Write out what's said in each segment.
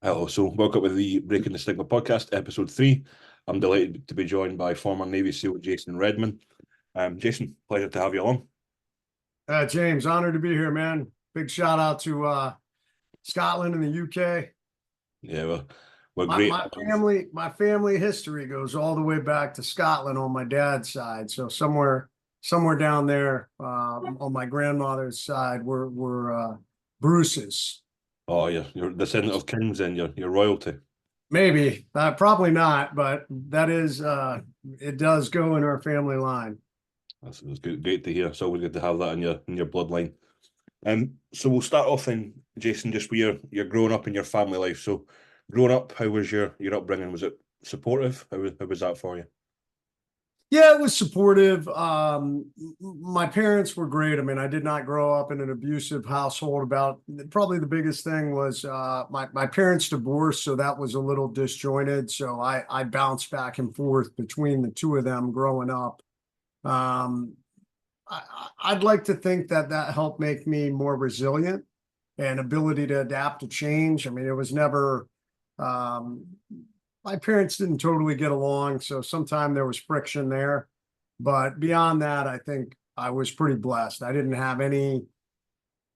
Hello, so welcome to the Breaking the Stigma podcast, episode 3. I'm delighted to be joined by former Navy SEAL Jason Redman. Jason, pleasure to have you along. James, honored to be here, man. Big shout out to Scotland and the UK. Yeah, we're My, great. my family history goes all the way back to Scotland on my dad's side. So somewhere down there on my grandmother's side, we're Bruce's. Oh, you're descendant of kings and you're royalty. Maybe, probably not, but that is it does go in our family line. That's good, great to hear. It's always good to have that in your bloodline. So we'll start off then, Jason, just with your growing up in your family life. So growing up, how was your upbringing? Was it supportive? How was that for you? Yeah, it was supportive. My parents were great. I mean, I did not grow up in an abusive household. About probably the biggest thing was my parents divorced, so that was a little disjointed. So I bounced back and forth between the two of them growing up. Um, I'd like to think that helped make me more resilient and ability to adapt to change. I mean, it was never. Um, my parents didn't totally get along, so sometimes there was friction there. But beyond that, I think I was pretty blessed. I didn't have any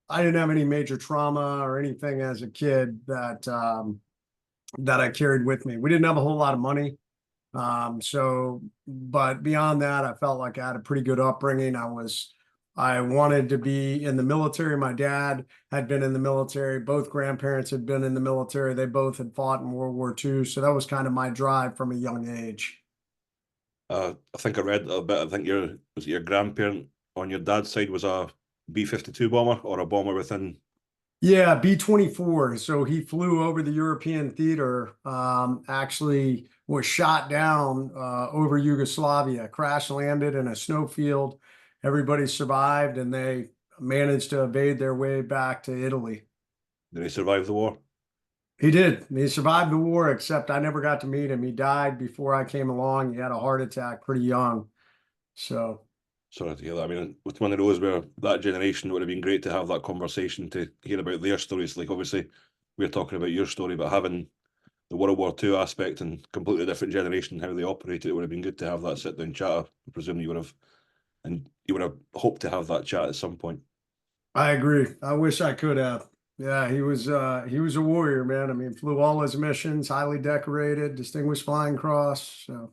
major trauma or anything as a kid that I carried with me. We didn't have a whole lot of money. But beyond that, I felt like I had a pretty good upbringing. I wanted to be in the military. My dad had been in the military. Both grandparents had been in the military. They both had fought in World War II. So that was kind of my drive from a young age. I think I read a bit. I think your grandparent on your dad's side was a B-52 bomber or a bomber within. Yeah, B-24. So he flew over the European theater, actually was shot down over Yugoslavia, crash landed in a snowfield. Everybody survived and they managed to evade their way back to Italy. Did he survive the war? He did. He survived the war, except I never got to meet him. He died before I came along. He had a heart attack pretty young. So Sorry to hear that. I mean, with one of those where that generation, it would have been great to have that conversation to hear about their stories. Like, obviously, we're talking about your story, but having the World War II aspect and completely different generation, how they operated, it would have been good to have that sit down chat. I presume you would have hoped to have that chat at some point. I agree. I wish I could have. Yeah, he was a warrior, man. I mean, flew all his missions, highly decorated, distinguished flying cross. So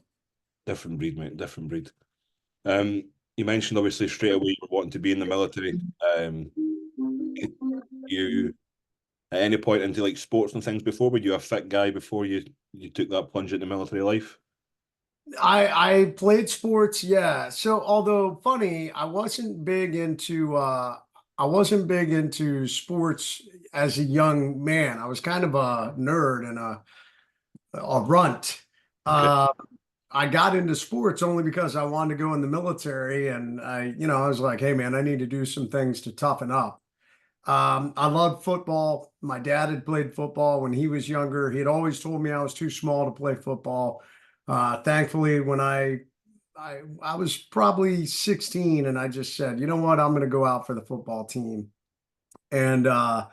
Different breed, mate. Different breed. Um, you mentioned obviously straight away you were wanting to be in the military. You at any point into like sports and things before? Were you a fit guy before you took that plunge into military life? I played sports, yeah. So although funny, I wasn't big into sports as a young man. I was kind of a nerd and a runt. Okay. Uh, I got into sports only because I wanted to go in the military, and I was like, hey man, I need to do some things to toughen up. I loved football. My dad had played football when he was younger. He had always told me I was too small to play football. Thankfully, when I was probably 16, and I just said, you know what, I'm going to go out for the football team. And I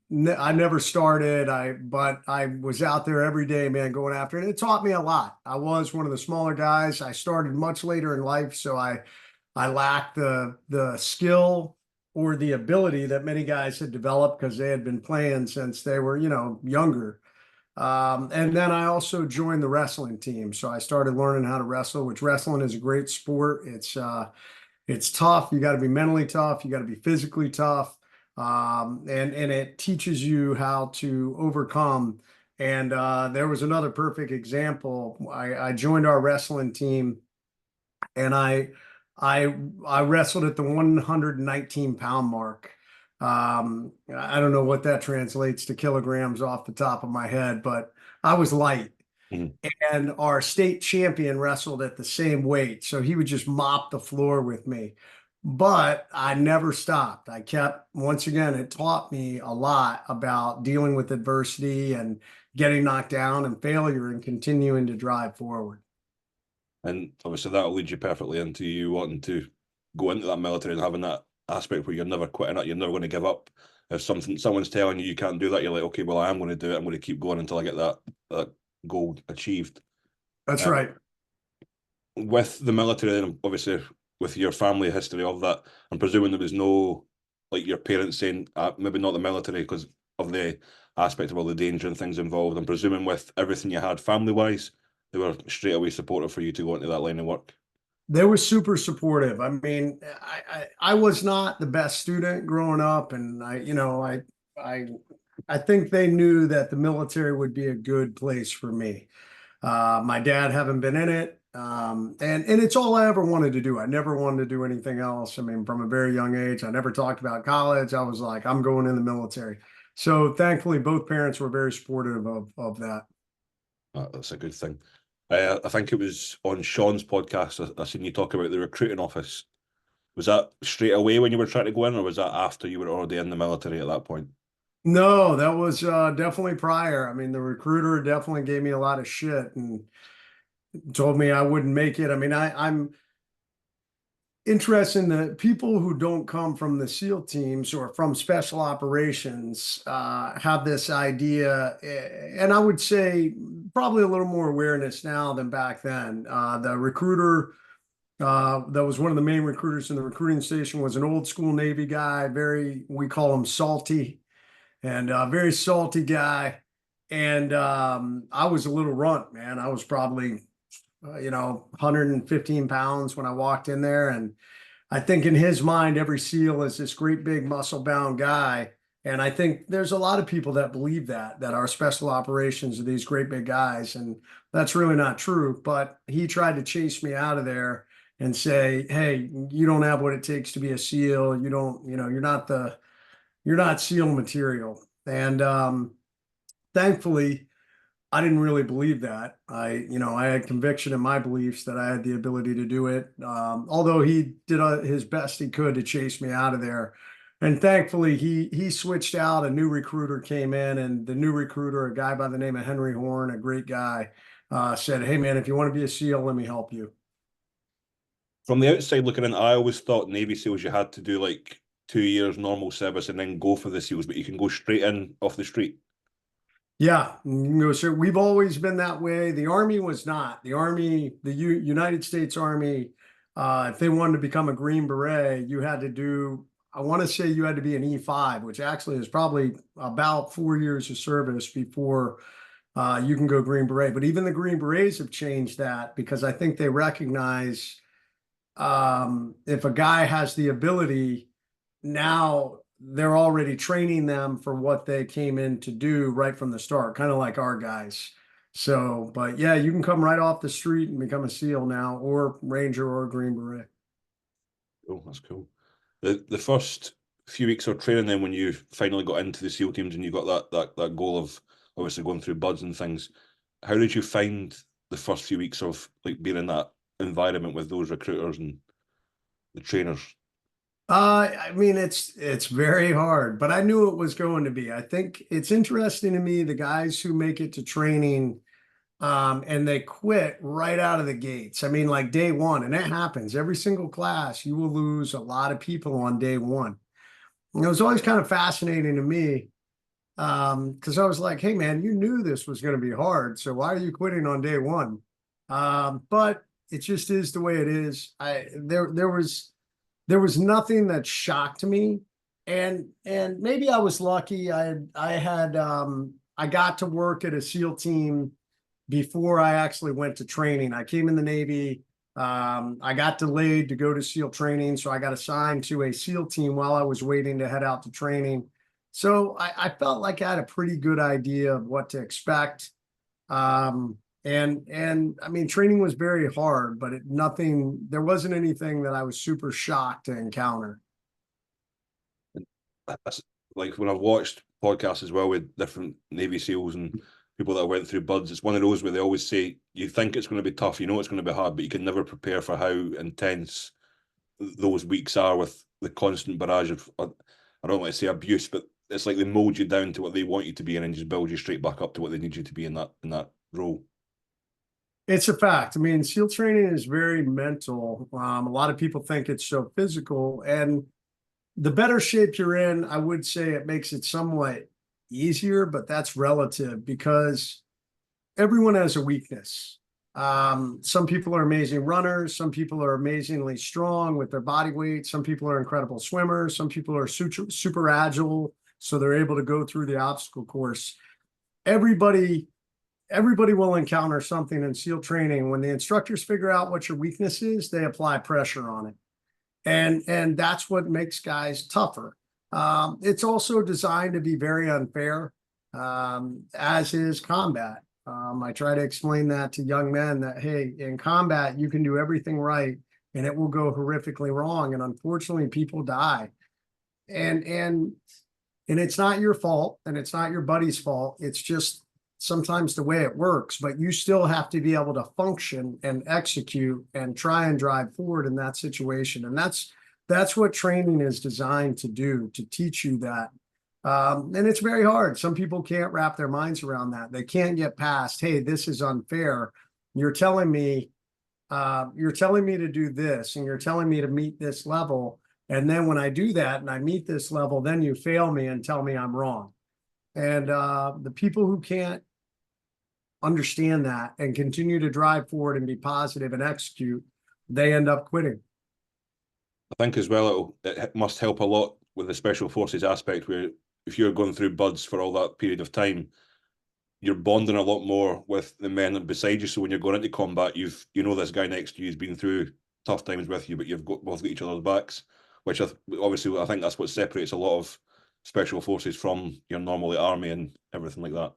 never started. But I was out there every day, man, going after it. It taught me a lot. I was one of the smaller guys. I started much later in life, so I lacked the skill or the ability that many guys had developed because they had been playing since they were, younger. And then I also joined the wrestling team. So I started learning how to wrestle, which wrestling is a great sport. It's tough. You got to be mentally tough. You got to be physically tough. And it teaches you how to overcome. And there was another perfect example. I joined our wrestling team and I wrestled at the 119-pound mark. I don't know what that translates to kilograms off the top of my head, but I was light. Mhm. And our state champion wrestled at the same weight, so he would just mop the floor with me. But I never stopped. I kept, once again, it taught me a lot about dealing with adversity and getting knocked down and failure and continuing to drive forward. And obviously that'll lead you perfectly into you wanting to go into that military and having that aspect where you're never quitting it, you're never going to give up. If someone's telling you you can't do that, you're like, okay, well, I am going to do it. I'm going to keep going until I get that goal achieved. That's Uh, right. with the military, and obviously with your family history of that, I'm presuming there was no, like, your parents saying, maybe not the military because of the aspect of all the danger and things involved. I'm presuming with everything you had family wise, they were straight away supportive for you to go into that line of work. They were super supportive. I mean, I was not the best student growing up, and I I think they knew that the military would be a good place for me. My dad having been in it, and it's all I ever wanted to do. I never wanted to do anything else. I mean, from a very young age, I never talked about college. I was like, I'm going in the military. So thankfully, both parents were very supportive of that. That's a good thing. I think it was on Sean's podcast. I seen you talk about the recruiting office. Was that straight away when you were trying to go in, or was that after you were already in the military at that point? No, that was definitely prior. I mean, the recruiter definitely gave me a lot of shit and told me I wouldn't make it. I mean, I'm interested in the people who don't come from the SEAL teams or from special operations have this idea, and I would say probably a little more awareness now than back then. The recruiter that was one of the main recruiters in the recruiting station was an old school Navy guy, very, we call him salty, and very salty guy. And I was a little runt, man. I was probably, 115 pounds when I walked in there. And I think in his mind, every SEAL is this great big muscle bound guy. And I think there's a lot of people that believe that our special operations are these great big guys. And that's really not true. But he tried to chase me out of there and say, hey, you don't have what it takes to be a SEAL. You don't, you're not SEAL material. And thankfully, I didn't really believe that. I had conviction in my beliefs that I had the ability to do it. Although he did his best he could to chase me out of there. And thankfully, he switched out. A new recruiter came in, and the new recruiter, a guy by the name of Henry Horn, a great guy, said, "Hey, man, if you want to be a SEAL, let me help you." From the outside looking in, I always thought Navy SEALs you had to do like 2 years normal service and then go for the SEALs, but you can go straight in off the street. Yeah, so we've always been that way. The Army was not. The Army, the United States Army, if they wanted to become a Green Beret, you had to do, I want to say you had to be an E5, which actually is probably about 4 years of service before you can go Green Beret. But even the Green Berets have changed that because I think they recognize if a guy has the ability, now they're already training them for what they came in to do right from the start, kind of like our guys. So, but yeah, you can come right off the street and become a SEAL now, or Ranger or Green Beret. Oh, that's cool. The first few weeks of training, then when you finally got into the SEAL teams and you got that goal of obviously going through buds and things, how did you find the first few weeks of like being in that environment with those recruiters and the trainers? I mean, it's very hard, but I knew it was going to be. I think it's interesting to me the guys who make it to training and they quit right out of the gates. I mean, like day one, and that happens every single class. You will lose a lot of people on day one. And it was always kind of fascinating to me because I was like, hey, man, you knew this was going to be hard. So why are you quitting on day one? But it just is the way it is. There was nothing that shocked me. And maybe I was lucky. I got to work at a SEAL team before I actually went to training. I came in the Navy. I got delayed to go to SEAL training, so I got assigned to a SEAL team while I was waiting to head out to training. So I felt like I had a pretty good idea of what to expect. And I mean, training was very hard, but there wasn't anything that I was super shocked to encounter. That's, like when I've watched podcasts as well with different Navy SEALs and people that went through buds, it's one of those where they always say you think it's going to be tough, you know it's going to be hard, but you can never prepare for how intense those weeks are with the constant barrage of, I don't want to say abuse, but it's like they mold you down to what they want you to be and then just build you straight back up to what they need you to be in that role. It's a fact. I mean, SEAL training is very mental. A lot of people think it's so physical, and the better shape you're in, I would say it makes it somewhat easier, but that's relative because everyone has a weakness. Some people are amazing runners. Some people are amazingly strong with their body weight. Some people are incredible swimmers. Some people are super agile, so they're able to go through the obstacle course. Everybody will encounter something in SEAL training. When the instructors figure out what your weakness is, they apply pressure on it. And that's what makes guys tougher. It's also designed to be very unfair, as is combat. I try to explain that to young men that, hey, in combat, you can do everything right and it will go horrifically wrong. And unfortunately, people die. And it's not your fault and it's not your buddy's fault. It's just sometimes the way it works, but you still have to be able to function and execute and try and drive forward in that situation. And that's what training is designed to do, to teach you that. And it's very hard. Some people can't wrap their minds around that. They can't get past, hey, this is unfair. You're telling me to do this, and you're telling me to meet this level. And then when I do that and I meet this level, then you fail me and tell me I'm wrong. And the people who can't understand that and continue to drive forward and be positive and execute, they end up quitting. I think as well, it must help a lot with the special forces aspect, where if you're going through buds for all that period of time, you're bonding a lot more with the men beside you. So when you're going into combat, you know this guy next to you has been through tough times with you, but you've both got each other's backs, which obviously I think that's what separates a lot of special forces from your normal army and everything like that.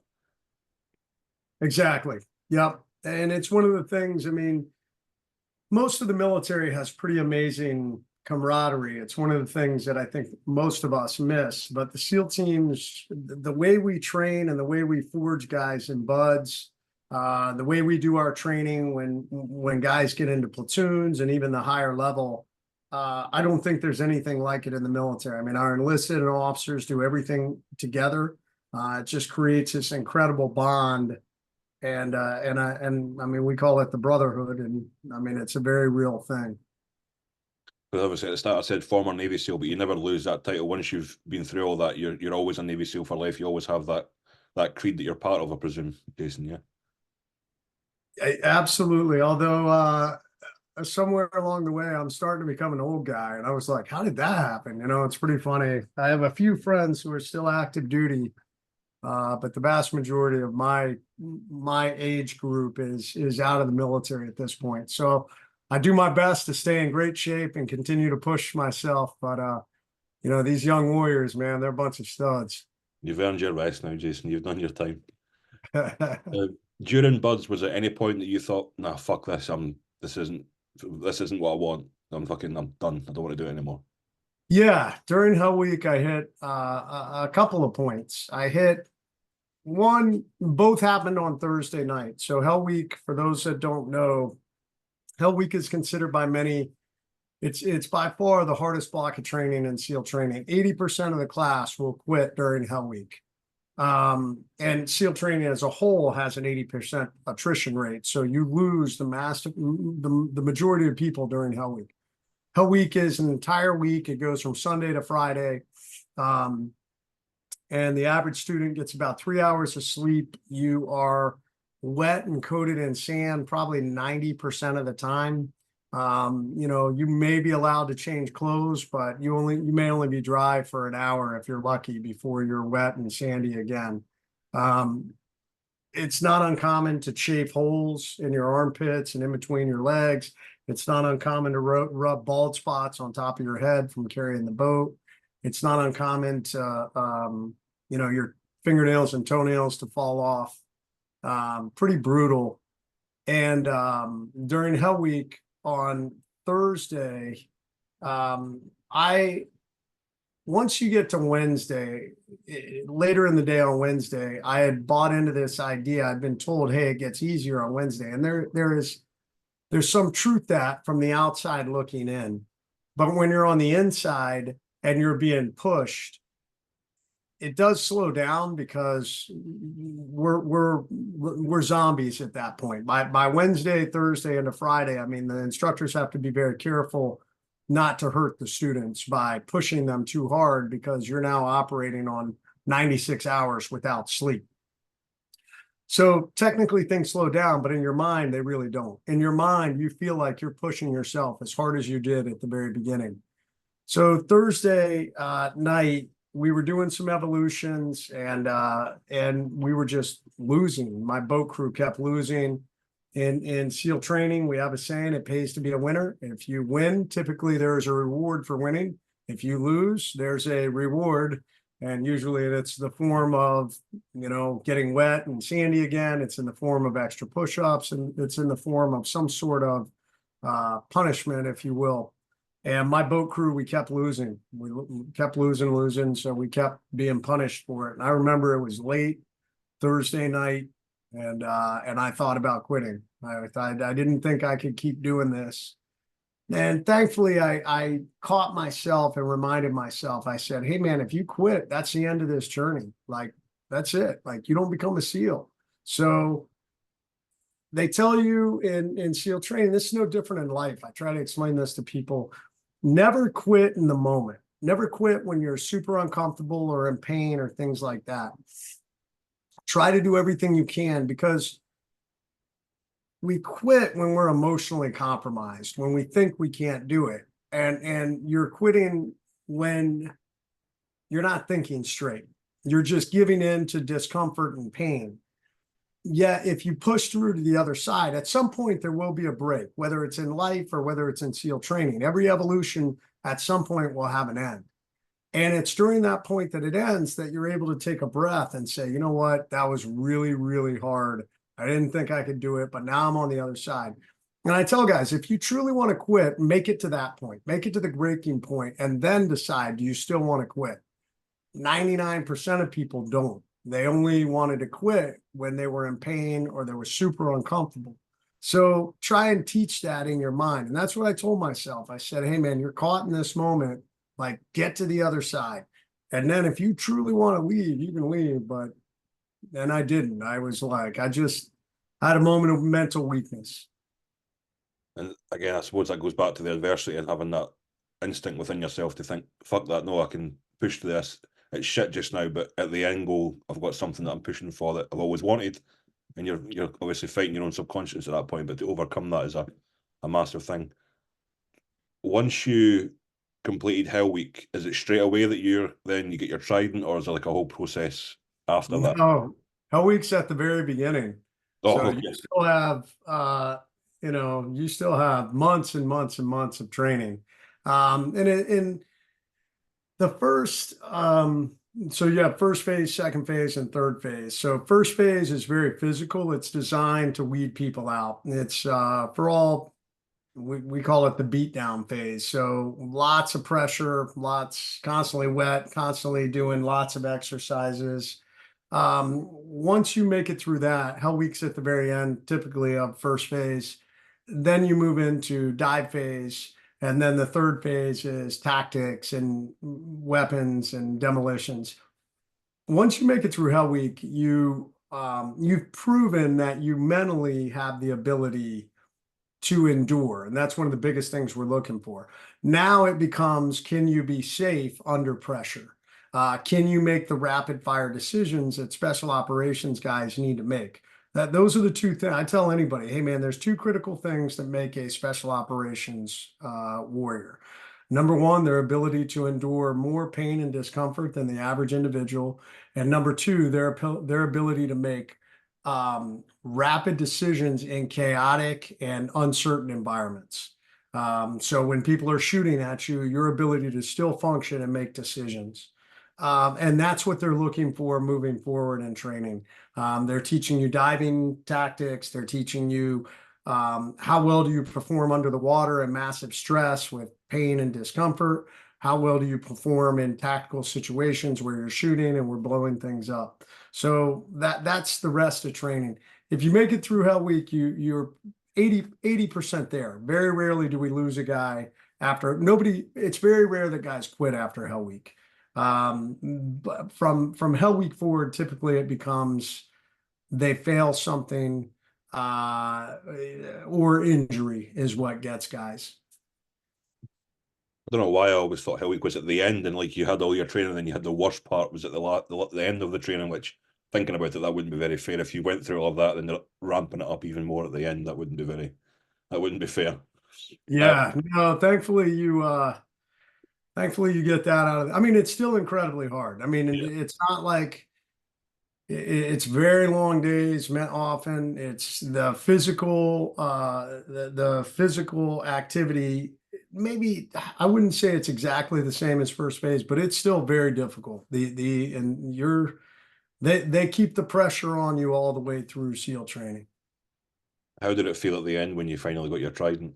Exactly. Yep. And it's one of the things, I mean, most of the military has pretty amazing camaraderie. It's one of the things that I think most of us miss. But the SEAL teams, the way we train and the way we forge guys in buds, the way we do our training when guys get into platoons and even the higher level, I don't think there's anything like it in the military. I mean, our enlisted and officers do everything together. It just creates this incredible bond. And I mean, we call it the brotherhood, and I mean, it's a very real thing. Because obviously at the start I said former Navy SEAL, but you never lose that title once you've been through all that. You're always a Navy SEAL for life. You always have that creed that you're part of, I presume, Jason. Yeah. Absolutely. Although somewhere along the way, I'm starting to become an old guy, and I was like, how did that happen? You know, it's pretty funny. I have a few friends who are still active duty. But the vast majority of my age group is out of the military at this point. So I do my best to stay in great shape and continue to push myself. But you know, these young warriors, man, they're a bunch of studs. You've earned your rest now, Jason. You've done your time. During buds, was there any point that you thought, nah, fuck this, this isn't what I want. I'm done. I don't want to do it anymore. Yeah, during Hell Week, I hit a couple of points. I hit one, both happened on Thursday night. So Hell Week, for those that don't know, Hell Week is considered by many, it's by far the hardest block of training in SEAL training. 80% of the class will quit during Hell Week. And SEAL training as a whole has an 80% attrition rate. So you lose the majority of people during Hell Week. Hell Week is an entire week. It goes from Sunday to Friday. And the average student gets about 3 hours of sleep. You are wet and coated in sand probably 90% of the time. You know, you may be allowed to change clothes, but you may only be dry for an hour if you're lucky before you're wet and sandy again. It's not uncommon to chafe holes in your armpits and in between your legs. It's not uncommon to rub bald spots on top of your head from carrying the boat. It's not uncommon to, you know, your fingernails and toenails to fall off. Pretty brutal. And during Hell Week on Thursday, once you get to Wednesday, later in the day on Wednesday, I had bought into this idea. I'd been told, hey, it gets easier on Wednesday. And there's some truth that from the outside looking in. But when you're on the inside and you're being pushed, it does slow down because we're zombies at that point. By Wednesday, Thursday, into Friday, I mean, the instructors have to be very careful not to hurt the students by pushing them too hard, because you're now operating on 96 hours without sleep. So technically things slow down, but in your mind, they really don't. In your mind, you feel like you're pushing yourself as hard as you did at the very beginning. So Thursday night, we were doing some evolutions, and we were just losing. My boat crew kept losing. In SEAL training, we have a saying: it pays to be a winner. If you win, typically there's a reward for winning. If you lose, there's a reward. And usually it's the form of, getting wet and sandy again. It's in the form of extra push-ups, and it's in the form of some sort of punishment, if you will. And my boat crew, we kept losing. We kept losing. So we kept being punished for it. And I remember it was late Thursday night, and I thought about quitting. I didn't think I could keep doing this. And thankfully, I caught myself and reminded myself. I said, hey, man, if you quit, that's the end of this journey. Like, that's it. Like, you don't become a SEAL. So they tell you in SEAL training, this is no different in life. I try to explain this to people. Never quit in the moment. Never quit when you're super uncomfortable or in pain or things like that. Try to do everything you can, because we quit when we're emotionally compromised, when we think we can't do it. And you're quitting when you're not thinking straight. You're just giving in to discomfort and pain. Yet if you push through to the other side, at some point there will be a break, whether it's in life or whether it's in SEAL training. Every evolution at some point will have an end. And it's during that point that it ends that you're able to take a breath and say, you know what, that was really, really hard. I didn't think I could do it, but now I'm on the other side. And I tell guys, if you truly want to quit, make it to that point, make it to the breaking point, and then decide, do you still want to quit? 99% of people don't. They only wanted to quit when they were in pain or they were super uncomfortable. So try and teach that in your mind. And that's what I told myself. I said, hey, man, you're caught in this moment. Like, get to the other side. And then if you truly want to leave, you can leave. But then I didn't. I was like, I just had a moment of mental weakness. And again, I suppose that goes back to the adversity and having that instinct within yourself to think, fuck that, no, I can push to this. It's shit just now, but at the end goal, I've got something that I'm pushing for that I've always wanted. And you're obviously fighting your own subconscious at that point, but to overcome that is a massive thing. Once you completed Hell Week, is it straight away that you get your trident, or is there like a whole process after that? No, Hell Week's at the very beginning. Oh, So okay. you still have, you still have months and months and months of training. And in the first, so you have first phase, second phase, and third phase. So first phase is very physical. It's designed to weed people out. It's for all, we call it the beatdown phase. So lots of pressure, lots, constantly wet, constantly doing lots of exercises. Once you make it through that, Hell Week's at the very end, typically of first phase. Then you move into dive phase. And then the third phase is tactics and weapons and demolitions. Once you make it through Hell Week, you've proven that you mentally have the ability to endure. And that's one of the biggest things we're looking for. Now it becomes, can you be safe under pressure? Can you make the rapid fire decisions that special operations guys need to make? Those are the two things I tell anybody. Hey, man, there's two critical things that make a special operations warrior. Number one, their ability to endure more pain and discomfort than the average individual. And number two, their ability to make rapid decisions in chaotic and uncertain environments. So when people are shooting at you, your ability to still function and make decisions. And that's what they're looking for moving forward in training. They're teaching you diving tactics. They're teaching you how well do you perform under the water in massive stress with pain and discomfort. How well do you perform in tactical situations where you're shooting and we're blowing things up? So that's the rest of training. If you make it through Hell Week, you're 80% there. Very rarely do we lose a guy after it's very rare that guys quit after Hell Week. But from Hell Week forward, typically it becomes they fail something or injury is what gets guys. don't know why I always thought Hell Week was at the end, and like you had all your training, and then you had the worst part was at the end of the training. Which, thinking about it, that wouldn't be very fair. If you went through all of that, then they're ramping it up even more at the end. That wouldn't be fair. Yeah, no, thankfully you get that out of it. I mean, it's still incredibly hard. I mean, Yeah. it's not like it's very long days, met often. It's the physical, the physical activity. Maybe I wouldn't say it's exactly the same as first phase, but it's still very difficult. And they keep the pressure on you all the way through SEAL training. How did it feel at the end when you finally got your trident?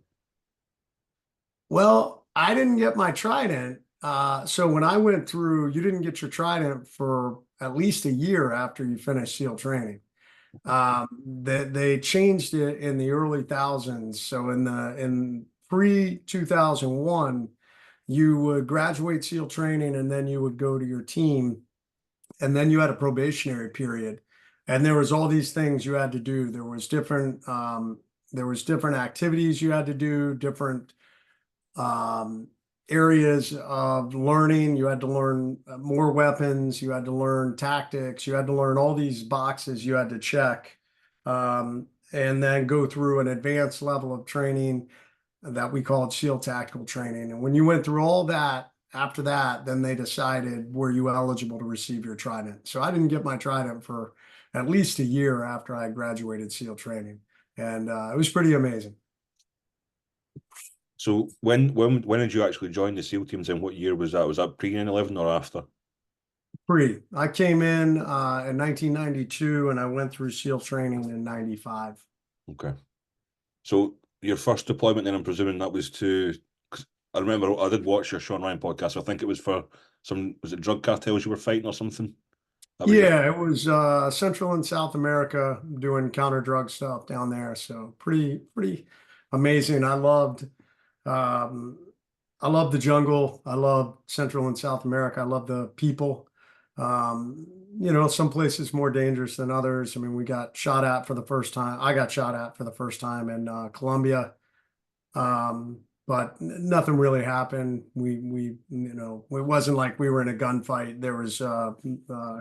Well, I didn't get my trident. So when I went through, you didn't get your trident for at least a year after you finished SEAL training. They changed it in the early thousands. So in pre 2001, you would graduate SEAL training and then you would go to your team, and then you had a probationary period, and there was all these things you had to do. There was different activities you had to do, different um, areas of learning. You had to learn more weapons, you had to learn tactics, you had to learn all these boxes you had to check, and then go through an advanced level of training that we called SEAL tactical training. And when you went through all that, after that, then they decided, were you eligible to receive your trident? So I didn't get my trident for at least a year after I graduated SEAL training. And it was pretty amazing. So when did you actually join the SEAL teams, and what year was that? Was that pre 9/11 or after? Pre. I came in 1992 and I went through SEAL training in 95. Okay. So your first deployment, then I'm presuming that was to. 'Cause I remember I did watch your Sean Ryan podcast. I think it was for was it drug cartels you were fighting or something? That was your. Yeah, it was Central and South America doing counter drug stuff down there. So pretty amazing. Um, I love the jungle. I love Central and South America. I love the people. Um, some places more dangerous than others. I mean, we got shot at for the first time. I got shot at for the first time in Colombia. But nothing really happened. It wasn't like we were in a gunfight. There was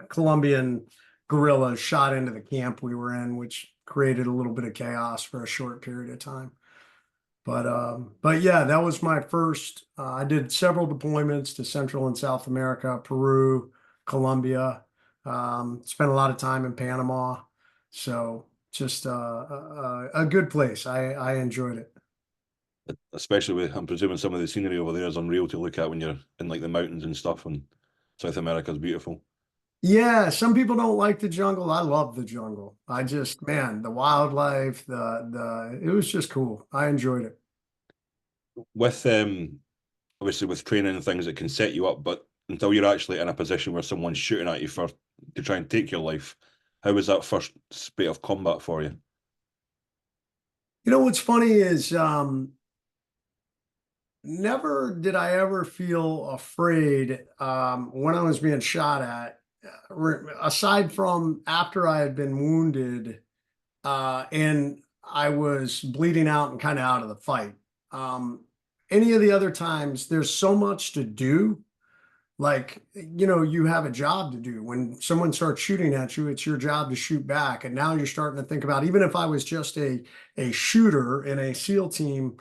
Colombian guerrillas shot into the camp we were in, which created a little bit of chaos for a short period of time. But yeah, that was my first. I did several deployments to Central and South America, Peru, Colombia. Spent a lot of time in Panama. So just a good place. I enjoyed it. Especially with, I'm presuming some of the scenery over there is unreal to look at when you're in like the mountains and stuff, and South America is beautiful. Yeah, some people don't like the jungle. I love the jungle. I just, man, the wildlife, it was just cool. I enjoyed it. With obviously with training and things that can set you up, but until you're actually in a position where someone's shooting at you for to try and take your life, how was that first spate of combat for you? What's funny is never did I ever feel afraid when I was being shot at, aside from after I had been wounded and I was bleeding out and kind of out of the fight. Um, any of the other times, there's so much to do. Like, you have a job to do. When someone starts shooting at you, it's your job to shoot back. And now you're starting to think about, even if I was just a shooter in a SEAL team,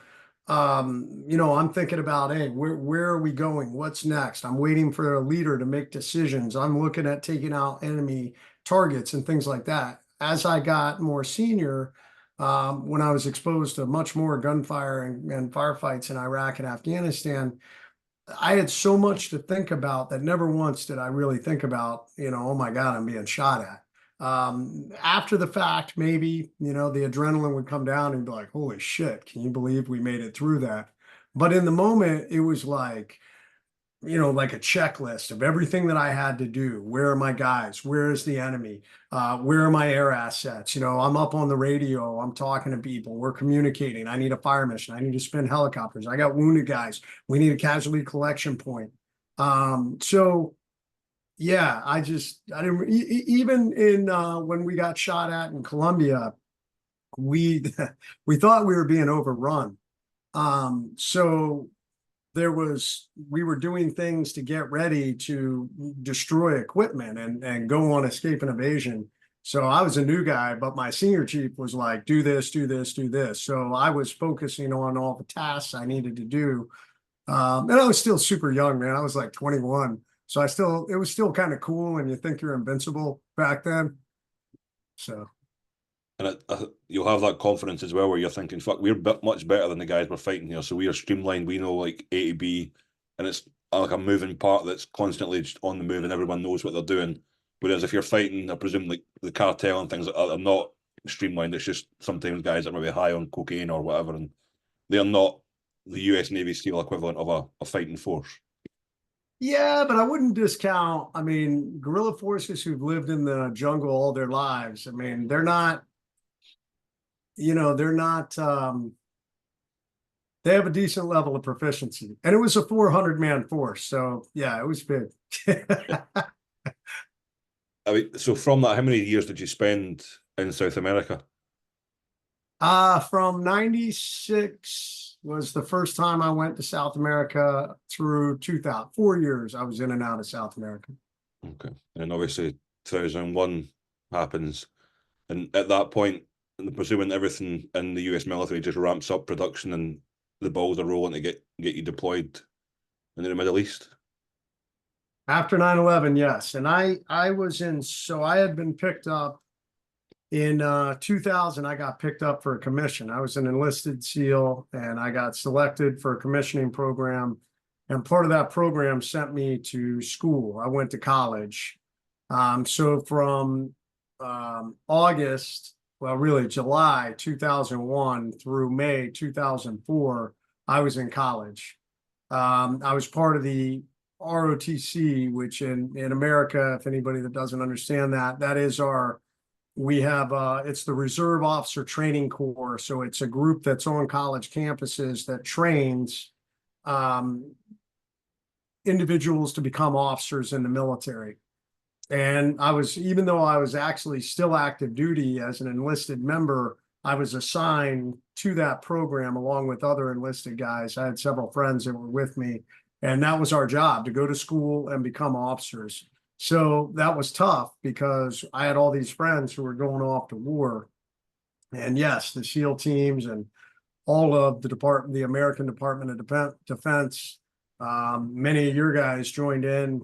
I'm thinking about, hey, where are we going? What's next? I'm waiting for a leader to make decisions. I'm looking at taking out enemy targets and things like that. As I got more senior, when I was exposed to much more gunfire and firefights in Iraq and Afghanistan, I had so much to think about that never once did I really think about, oh my God, I'm being shot at. After the fact, maybe, the adrenaline would come down and be like, holy shit, can you believe we made it through that? But in the moment, it was like a checklist of everything that I had to do. Where are my guys? Where is the enemy? Where are my air assets? I'm up on the radio. I'm talking to people. We're communicating. I need a fire mission. I need to spin helicopters. I got wounded guys. We need a casualty collection point. So yeah, I didn't even in when we got shot at in Colombia, we we thought we were being overrun. So we were doing things to get ready to destroy equipment and go on escape and evasion. So I was a new guy, but my senior chief was like, do this, do this, do this. So I was focusing on all the tasks I needed to do. And I was still super young, man. I was like 21. So it was still kind of cool. And you think you're invincible back then. So. And you'll have that confidence as well, where you're thinking, "Fuck, we're much better than the guys we're fighting here. So we are streamlined. We know like A to B, and it's like a moving part that's constantly just on the move, and everyone knows what they're doing." Whereas if you're fighting, I presume like the cartel and things like that are not streamlined. It's just sometimes guys that may be high on cocaine or whatever, and they're not the U.S. Navy SEAL equivalent of a fighting force. Yeah, but I wouldn't discount. I mean, guerrilla forces who've lived in the jungle all their lives. I mean, they're not. They're not. They have a decent level of proficiency, and it was a 400-man force. So yeah, it was big. I mean, so from that, how many years did you spend in South America? From 96 was the first time I went to South America through 2000. 4 years I was in and out of South America. Okay. And obviously 2001 happens. And at that point, I'm presuming everything in the US military just ramps up production and the balls are rolling to get you deployed into the Middle East. After 9/11, yes. And I had been picked up in 2000. I got picked up for a commission. I was an enlisted SEAL and I got selected for a commissioning program. And part of that program sent me to school. I went to college. So from August, well, really July 2001 through May 2004, I was in college. I was part of the ROTC, which in America, if anybody that doesn't understand that, that is it's the Reserve Officer Training Corps. So it's a group that's on college campuses that trains individuals to become officers in the military. And even though I was actually still active duty as an enlisted member, I was assigned to that program along with other enlisted guys. I had several friends that were with me, and that was our job, to go to school and become officers. So that was tough because I had all these friends who were going off to war. And yes, the SEAL teams and all of the American Department of Defense, many of your guys joined in.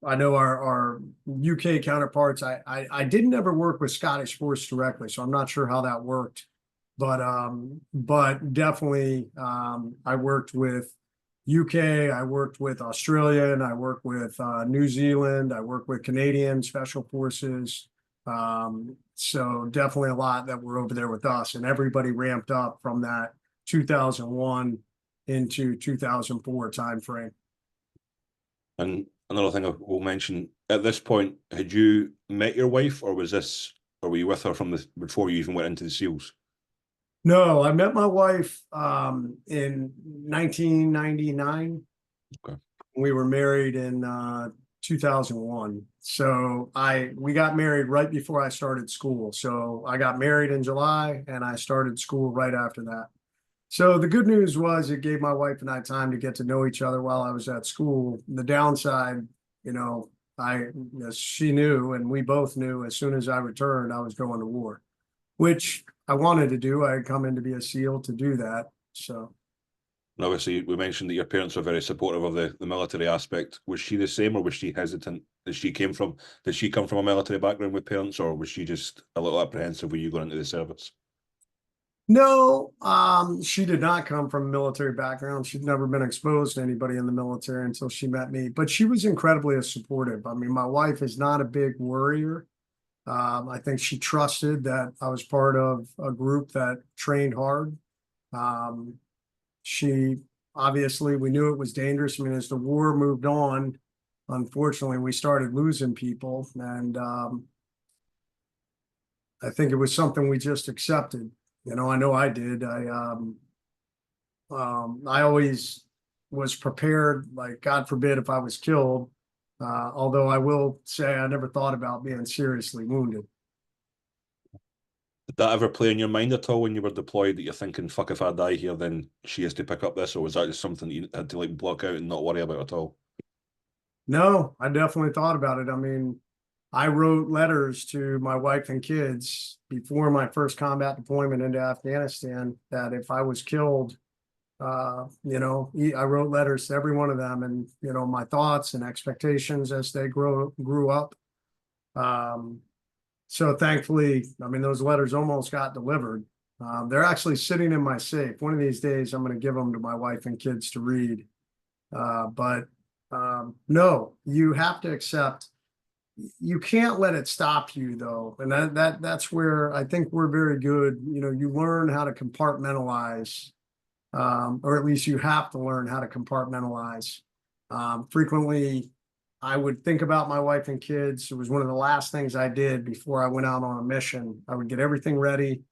I know our UK counterparts. I didn't ever work with Scottish Force directly, so I'm not sure how that worked. But definitely I worked with UK, I worked with Australia, and I worked with New Zealand. I worked with Canadian Special Forces. So definitely a lot that were over there with us, and everybody ramped up from that 2001 into 2004 timeframe. And another thing I will mention, at this point, had you met your wife, or were you with her before you even went into the SEALs? No, I met my wife in 1999. Okay. We were married in 2001. So we got married right before I started school. So I got married in July and I started school right after that. So the good news was it gave my wife and I time to get to know each other while I was at school. The downside, she knew, and we both knew, as soon as I returned, I was going to war, which I wanted to do. I had come in to be a SEAL to do that. So. And obviously, we mentioned that your parents were very supportive of the military aspect. Was she the same, or was she hesitant as she came from? Did she come from a military background with parents, or was she just a little apprehensive with you going into the service? No, she did not come from a military background. She'd never been exposed to anybody in the military until she met me, but she was incredibly supportive. I mean, my wife is not a big worrier. I think she trusted that I was part of a group that trained hard. We knew it was dangerous. I mean, as the war moved on, unfortunately, we started losing people. And I think it was something we just accepted. I know I did. I always was prepared, like, God forbid if I was killed. Although I will say I never thought about being seriously wounded. Did that ever play in your mind at all when you were deployed that you're thinking, fuck, if I die here, then she has to pick up this? Or was that just something that you had to like block out and not worry about at all? No, I definitely thought about it. I mean, I wrote letters to my wife and kids before my first combat deployment into Afghanistan that if I was killed, I wrote letters to every one of them, and my thoughts and expectations as they grew up. Um, so thankfully, I mean, those letters almost got delivered. They're actually sitting in my safe. One of these days, I'm going to give them to my wife and kids to read. But no, you have to accept. You can't let it stop you though, and that's where I think we're very good. You learn how to compartmentalize, or at least you have to learn how to compartmentalize. Frequently, I would think about my wife and kids. It was one of the last things I did before I went out on a mission. I would get everything ready.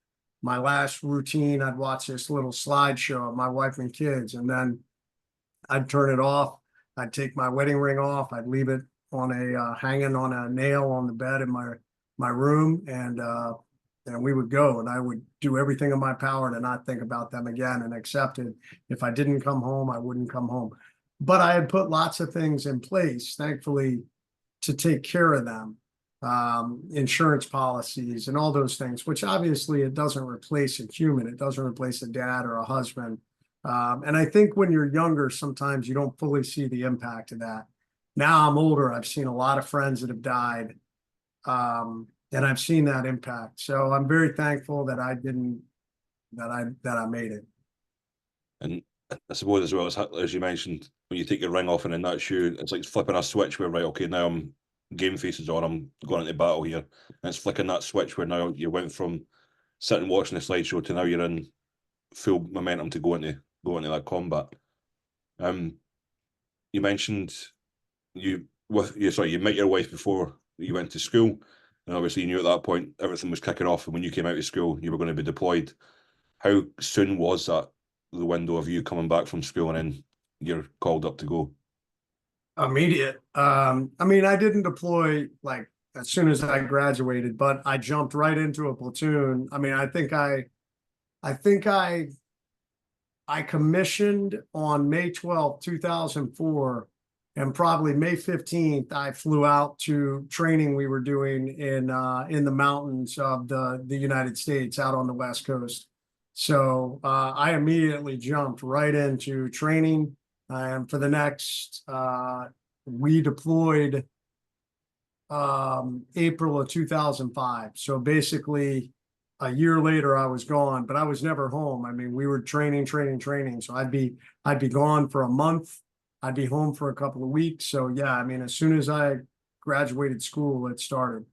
My last routine, I'd watch this little slideshow of my wife and kids, and then I'd turn it off. I'd take my wedding ring off. I'd leave it on a hanging on a nail on the bed in my room, and we would go. And I would do everything in my power to not think about them again, and accept it. If I didn't come home, I wouldn't come home. But I had put lots of things in place, thankfully, to take care of them. Insurance policies and all those things, which obviously it doesn't replace a human. It doesn't replace a dad or a husband. And I think when you're younger, sometimes you don't fully see the impact of that. Now I'm older. I've seen a lot of friends that have died, and I've seen that impact. So I'm very thankful that I didn't, that I made it. And I suppose as well as you mentioned, when you take your ring off and in that shoe, it's like flipping a switch where right, okay, now I'm game faces on, I'm going into battle here, and it's flicking that switch where now you went from sitting watching the slideshow to now you're in full momentum to go into that combat. Um, you mentioned you met your wife before you went to school, and obviously you knew at that point everything was kicking off, and when you came out of school, you were going to be deployed. How soon was that the window of you coming back from school and then you're called up to go? Immediate. I mean, I didn't deploy like as soon as I graduated, but I jumped right into a platoon. I mean, I think I commissioned on May 12th, 2004, and probably May 15th, I flew out to training we were doing in the mountains of the United States out on the West Coast. So I immediately jumped right into training. And for the next, we deployed April of 2005. So basically, a year later, I was gone, but I was never home. I mean, we were training. So I'd be gone for a month. I'd be home for a couple of weeks. So yeah, I mean, as soon as I graduated school, it started.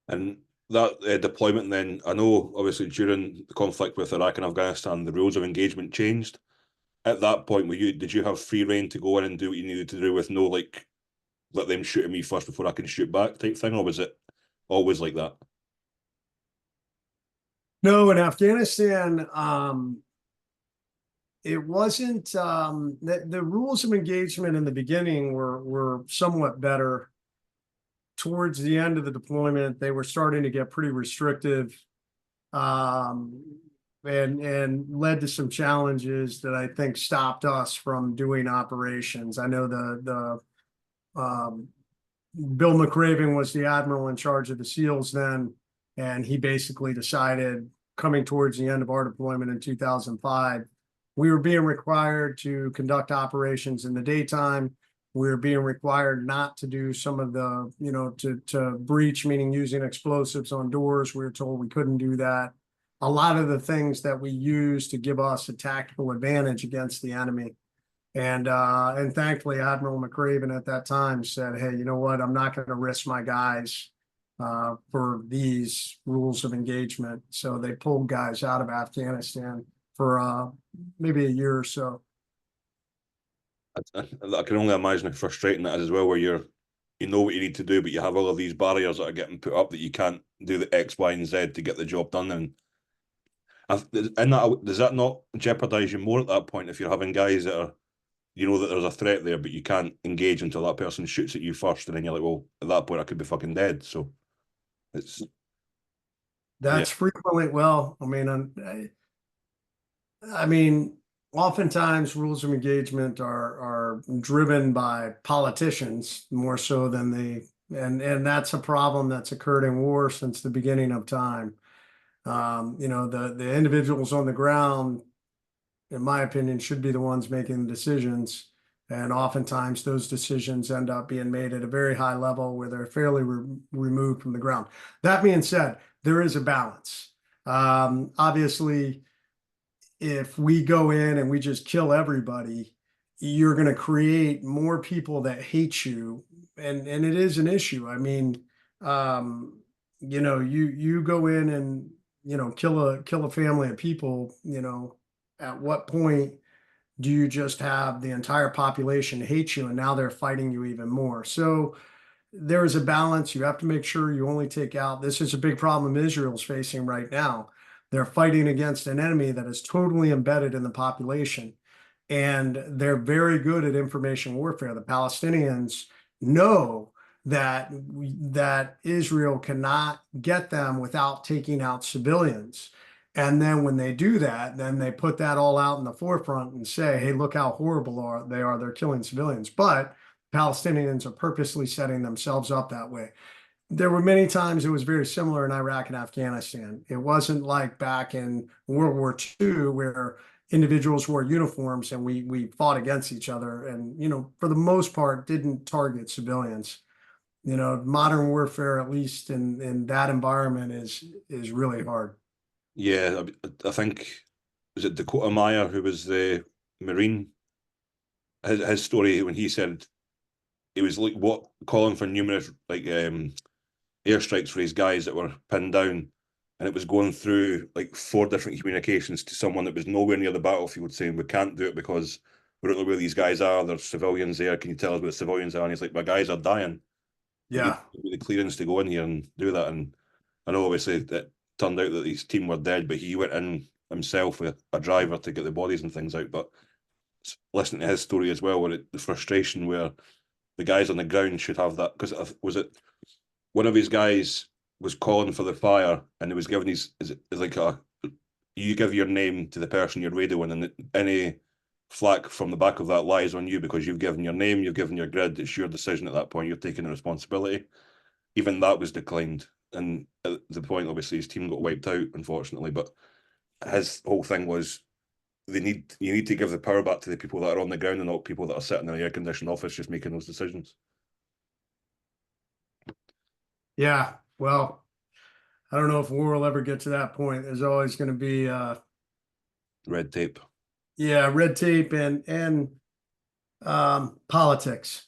And that deployment, then I know obviously during the conflict with Iraq and Afghanistan, the rules of engagement changed. At that point, did you have free reign to go in and do what you needed to do with no like let them shoot at me first before I can shoot back type thing, or was it always like that? No, in Afghanistan, it wasn't the rules of engagement in the beginning were somewhat better. Towards the end of the deployment, they were starting to get pretty restrictive, um, and led to some challenges that I think stopped us from doing operations. I know Bill McRaven was the admiral in charge of the SEALs then, and he basically decided, coming towards the end of our deployment in 2005, we were being required to conduct operations in the daytime. We were being required not to do some of the, to breach, meaning using explosives on doors. We were told we couldn't do that. A lot of the things that we use to give us a tactical advantage against the enemy. And thankfully, Admiral McRaven at that time said, "Hey, you know what? I'm not going to risk my guys for these rules of engagement." So they pulled guys out of Afghanistan for maybe a year or so. I can only imagine how frustrating that is as well, where you know what you need to do, but you have all of these barriers that are getting put up that you can't do the X, Y, and Z to get the job done. And does that not jeopardize you more at that point if you're having guys that are, you know that there's a threat there, but you can't engage until that person shoots at you first, and then you're like, well, at that point I could be fucking dead. So it's Yeah, That's frequently, well, I mean, oftentimes rules of engagement are driven by politicians more so than and that's a problem that's occurred in war since the beginning of time. The individuals on the ground, in my opinion, should be the ones making the decisions. And oftentimes those decisions end up being made at a very high level where they're fairly removed from the ground. That being said, there is a balance. Obviously, if we go in and we just kill everybody, you're going to create more people that hate you, and it is an issue. I mean, you go in and kill a family of people. At what point do you just have the entire population hate you, and now they're fighting you even more? So there is a balance. You have to make sure you only take out. This is a big problem Israel's facing right now. They're fighting against an enemy that is totally embedded in the population, and they're very good at information warfare. The Palestinians know that Israel cannot get them without taking out civilians. And then when they do that, then they put that all out in the forefront and say, hey, look how horrible they are. They're killing civilians. But Palestinians are purposely setting themselves up that way. There were many times it was very similar in Iraq and Afghanistan. It wasn't like back in World War II where individuals wore uniforms and we fought against each other and, for the most part, didn't target civilians. Modern warfare, at least in that environment, is really hard. yeah. I think, was it Dakota Meyer who was the Marine? His story when he said he was like what calling for numerous airstrikes for his guys that were pinned down, and it was going through like 4 different communications to someone that was nowhere near the battlefield saying we can't do it because we don't know where these guys are. There's civilians there. Can you tell us where the civilians are? And he's like, my guys are dying. Like, you Yeah. need the clearance to go in here and do that. And I know obviously that turned out that his team were dead, but he went in himself with a driver to get the bodies and things out. But listening to his story as well, where the frustration where the guys on the ground should have that, because was it one of his guys was calling for the fire and he was giving his is it like a you give your name to the person you're radioing and any flack from the back of that lies on you because you've given your name, you've given your grid, it's your decision at that point, you're taking the responsibility. Even that was declined. And at the point, obviously, his team got wiped out, unfortunately. But his whole thing was you need to give the power back to the people that are on the ground and not people that are sitting in an air conditioned office just making those decisions. Yeah. Well, I don't know if war will ever get to that point. There's always going to be, Red tape. yeah, red tape and politics.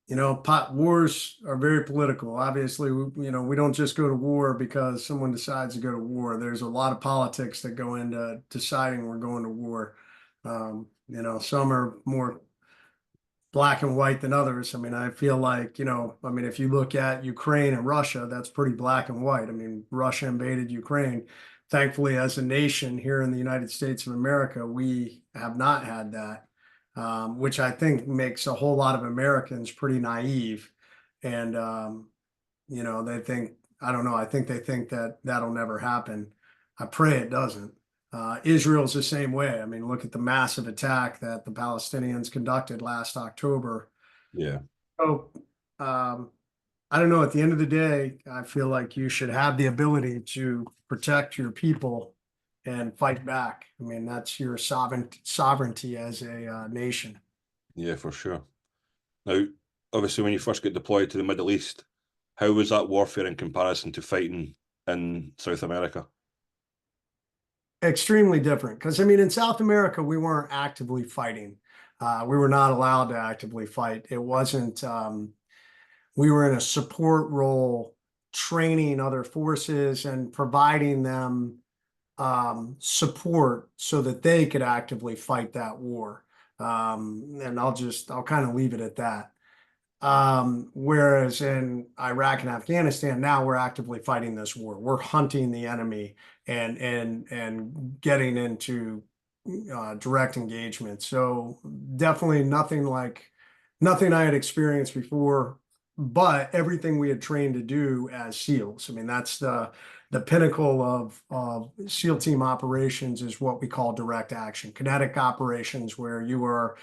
Wars are very political. Obviously, we don't just go to war because someone decides to go to war. There's a lot of politics that go into deciding we're going to war. Some are more black and white than others. I mean, I feel like, if you look at Ukraine and Russia, that's pretty black and white. I mean, Russia invaded Ukraine. Thankfully, as a nation here in the United States of America, we have not had that, which I think makes a whole lot of Americans pretty naive. And, they think, I don't know, I think they think that that'll never happen. I pray it doesn't. Israel's the same way. I mean, look at the massive attack that the Palestinians conducted last October. Yeah. So, I don't know. At the end of the day, I feel like you should have the ability to protect your people and fight back. I mean, that's your sovereignty as a nation. Yeah, for sure. Now, obviously, when you first get deployed to the Middle East, how was that warfare in comparison to fighting in South America? Extremely different. Because, I mean, in South America, we weren't actively fighting. We were not allowed to actively fight. It wasn't, we were in a support role, training other forces and providing them support so that they could actively fight that war. And I'll kind of leave it at that. Whereas in Iraq and Afghanistan, now we're actively fighting this war. We're hunting the enemy and getting into direct engagement. So definitely nothing I had experienced before, but everything we had trained to do as SEALs. I mean, the pinnacle of SEAL team operations is what we call direct action, kinetic operations, where you are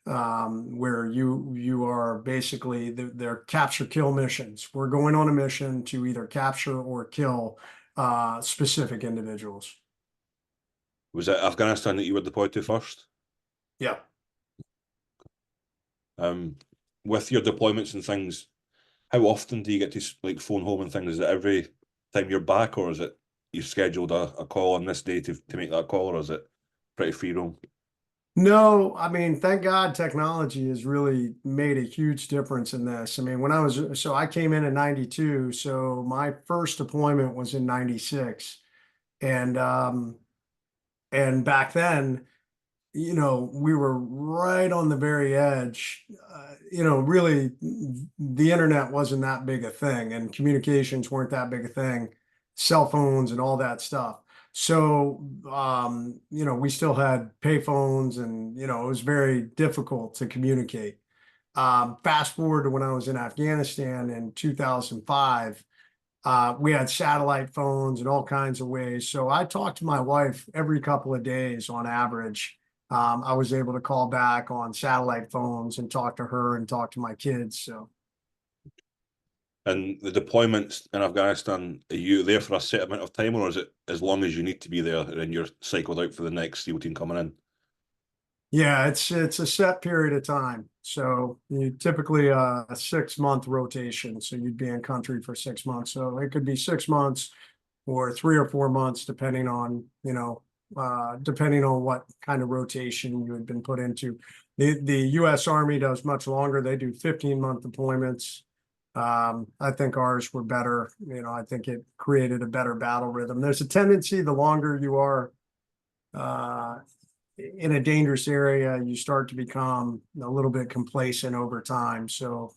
you are basically they're capture kill missions. We're going on a mission to either capture or kill specific individuals. Was it Afghanistan that you were deployed to first? Yeah. With your deployments and things, how often do you get to like phone home and things? Is it every time you're back, or is it you scheduled a call on this day to make that call, or is it pretty free roam? No, I mean, thank God technology has really made a huge difference in this. I mean, so I came in 92, so my first deployment was in 96. And and back then, we were right on the very edge. Really, the internet wasn't that big a thing, and communications weren't that big a thing, cell phones and all that stuff. So, we still had payphones, and it was very difficult to communicate. Fast forward to when I was in Afghanistan in 2005. We had satellite phones and all kinds of ways. So I talked to my wife every couple of days on average. I was able to call back on satellite phones and talk to her and talk to my kids. So And the deployments in Afghanistan, are you there for a set amount of time, or is it as long as you need to be there and then you're cycled out for the next SEAL team coming in? yeah, it's a set period of time. So you typically a 6 month rotation. So you'd be in country for 6 months. So it could be 6 months or 3 or 4 months, depending on what kind of rotation you had been put into. The U.S. Army does much longer. They do 15-month deployments. I think ours were better. I think it created a better battle rhythm. There's a tendency, the longer you are in a dangerous area, you start to become a little bit complacent over time. So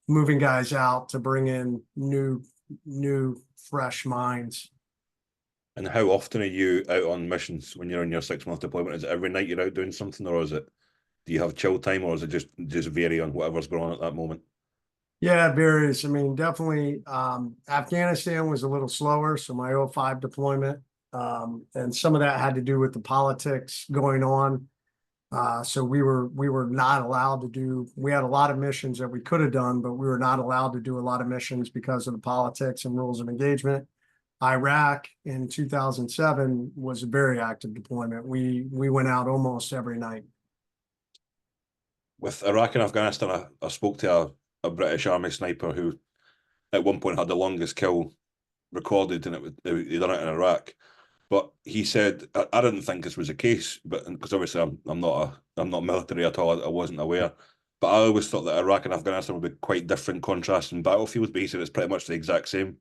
moving guys out to bring in new, fresh minds. And how often are you out on missions when you're on your 6 month deployment? Is it every night you're out doing something, or do you have chill time, or is it just vary on whatever's going on at that moment? Yeah, it varies. I mean, definitely Afghanistan was a little slower. So my '05 deployment, and some of that had to do with the politics going on. So we were not allowed to do, we had a lot of missions that we could have done, but we were not allowed to do a lot of missions because of the politics and rules of engagement. Iraq in 2007 was a very active deployment. We went out almost every night. With Iraq and Afghanistan, I spoke to a British Army sniper who at one point had the longest kill recorded, and he done it in Iraq. But he said, I didn't think this was the case, but because obviously I'm not military at all, I wasn't aware. But I always thought that Iraq and Afghanistan would be quite different contrasting battlefields. But he said it's pretty much the exact same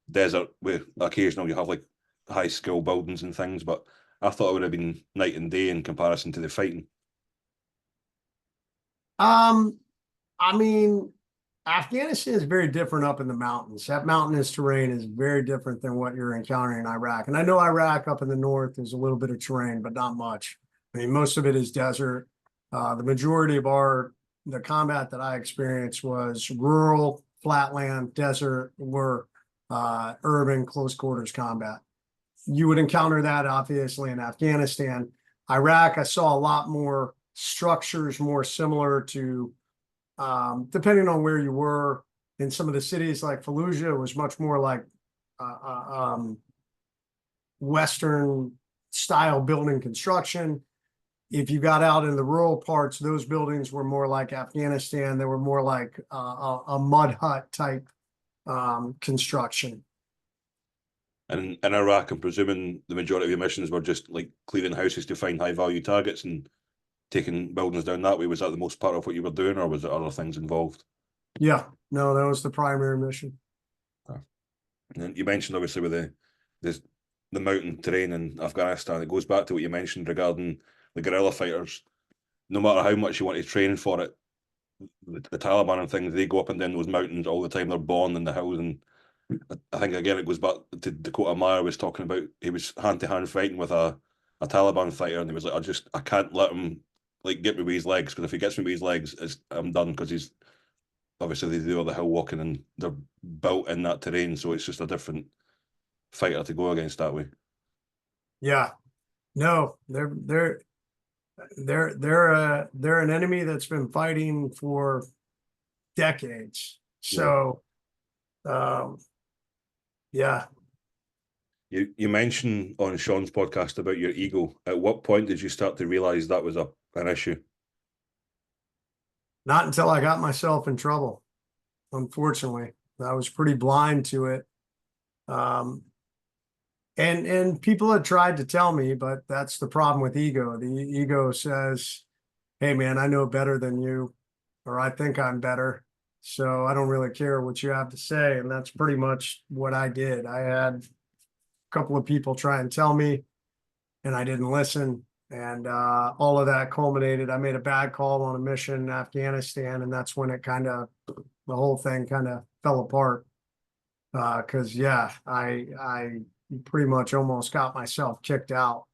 desert with occasional you have like high skill buildings and things. But I thought it would have been night and day in comparison to the fighting. Um, I mean, Afghanistan is very different up in the mountains. That mountainous terrain is very different than what you're encountering in Iraq. And I know Iraq up in the north is a little bit of terrain, but not much. I mean, most of it is desert. The majority of the combat that I experienced was rural, flatland, desert, or urban close quarters combat. You would encounter that obviously in Afghanistan. Iraq, I saw a lot more structures more similar to depending on where you were. In some of the cities like Fallujah, it was much more like Western style building construction. If you got out in the rural parts, those buildings were more like Afghanistan. They were more like a mud hut type construction. And in Iraq, I'm presuming the majority of your missions were just like clearing houses to find high value targets and taking buildings down that way. Was that the most part of what you were doing, or was there other things involved? Yeah, no, that was the primary mission. And you mentioned obviously with the mountain terrain in Afghanistan, it goes back to what you mentioned regarding the guerrilla fighters. No matter how much you want to train for it, the Taliban and things, they go up and down those mountains all the time. They're born in the hills, and I think again it goes back to Dakota Meyer was talking about. He was hand to hand fighting with a Taliban fighter, and he was like, I can't let him like get me with his legs, because if he gets me with his legs, I'm done, because he's obviously they do all the hill walking and they're built in that terrain, so it's just a different fighter to go against that way. Yeah, no, they're an enemy that's been fighting for decades. Yeah. So, um, yeah, You mentioned on Sean's podcast about your ego. At what point did you start to realize that was an issue? not until I got myself in trouble. Unfortunately, I was pretty blind to it. Um, and people had tried to tell me, but that's the problem with ego. The ego says, "Hey, man, I know better than you," or "I think I'm better, so I don't really care what you have to say." And that's pretty much what I did. I had a couple of people try and tell me, and I didn't listen. And all of that culminated. I made a bad call on a mission in Afghanistan, and that's when the whole thing kind of fell apart. Because yeah, I pretty much almost got myself kicked out.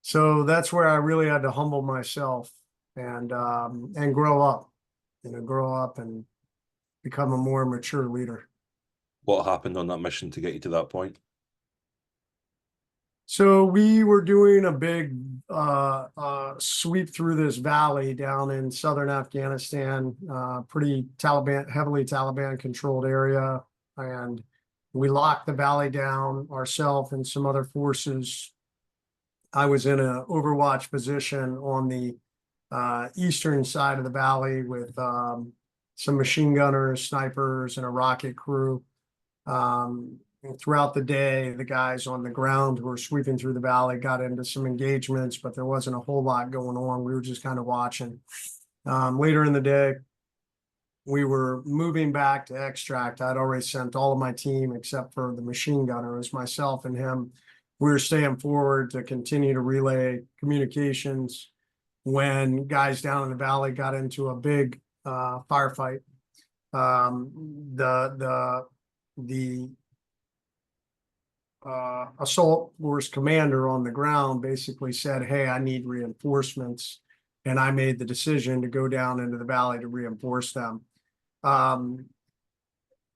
So that's where I really had to humble myself and grow up, grow up and become a more mature leader. What happened on that mission to get you to that point? So we were doing a big sweep through this valley down in southern Afghanistan, pretty heavily Taliban controlled area. And we locked the valley down ourselves and some other forces. I was in an overwatch position on the eastern side of the valley with some machine gunners, snipers, and a rocket crew. And throughout the day, the guys on the ground who were sweeping through the valley got into some engagements, but there wasn't a whole lot going on. We were just kind of watching. Later in the day, we were moving back to extract. I'd already sent all of my team except for the machine gunner. It was myself and him. We were staying forward to continue to relay communications when guys down in the valley got into a big firefight. The assault force commander on the ground basically said, "Hey, I need reinforcements." And I made the decision to go down into the valley to reinforce them. When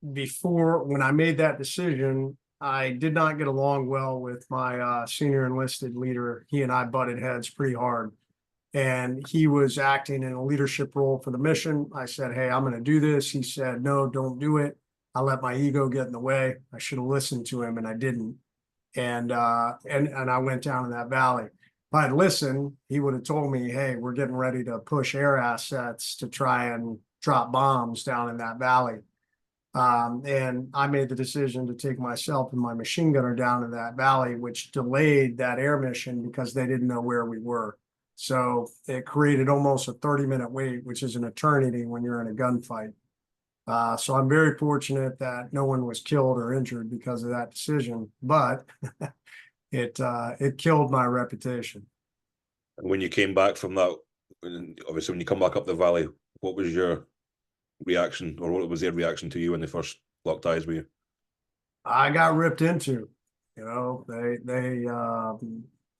I made that decision, I did not get along well with my senior enlisted leader. He and I butted heads pretty hard. And he was acting in a leadership role for the mission. I said, "Hey, I'm going to do this." He said, "No, don't do it." I let my ego get in the way. I should have listened to him, and I didn't. And I went down in that valley. If I'd listened, he would have told me, "Hey, we're getting ready to push air assets to try and drop bombs down in that valley." And I made the decision to take myself and my machine gunner down in that valley, which delayed that air mission because they didn't know where we were. So it created almost a 30-minute wait, which is an eternity when you're in a gunfight. So I'm very fortunate that no one was killed or injured because of that decision, but it killed my reputation. And when you came back from that, obviously when you come back up the valley, what was your reaction, or what was their reaction to you when they first locked eyes with you? I got ripped into,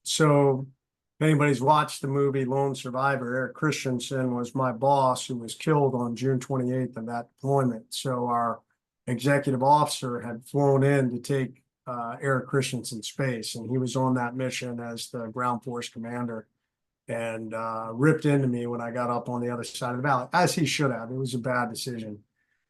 so if anybody's watched the movie Lone Survivor, Eric Christensen was my boss who was killed on June 28th of that deployment. So our executive officer had flown in to take Eric Christensen's space, and he was on that mission as the ground force commander, and ripped into me when I got up on the other side of the valley, as he should have. It was a bad decision.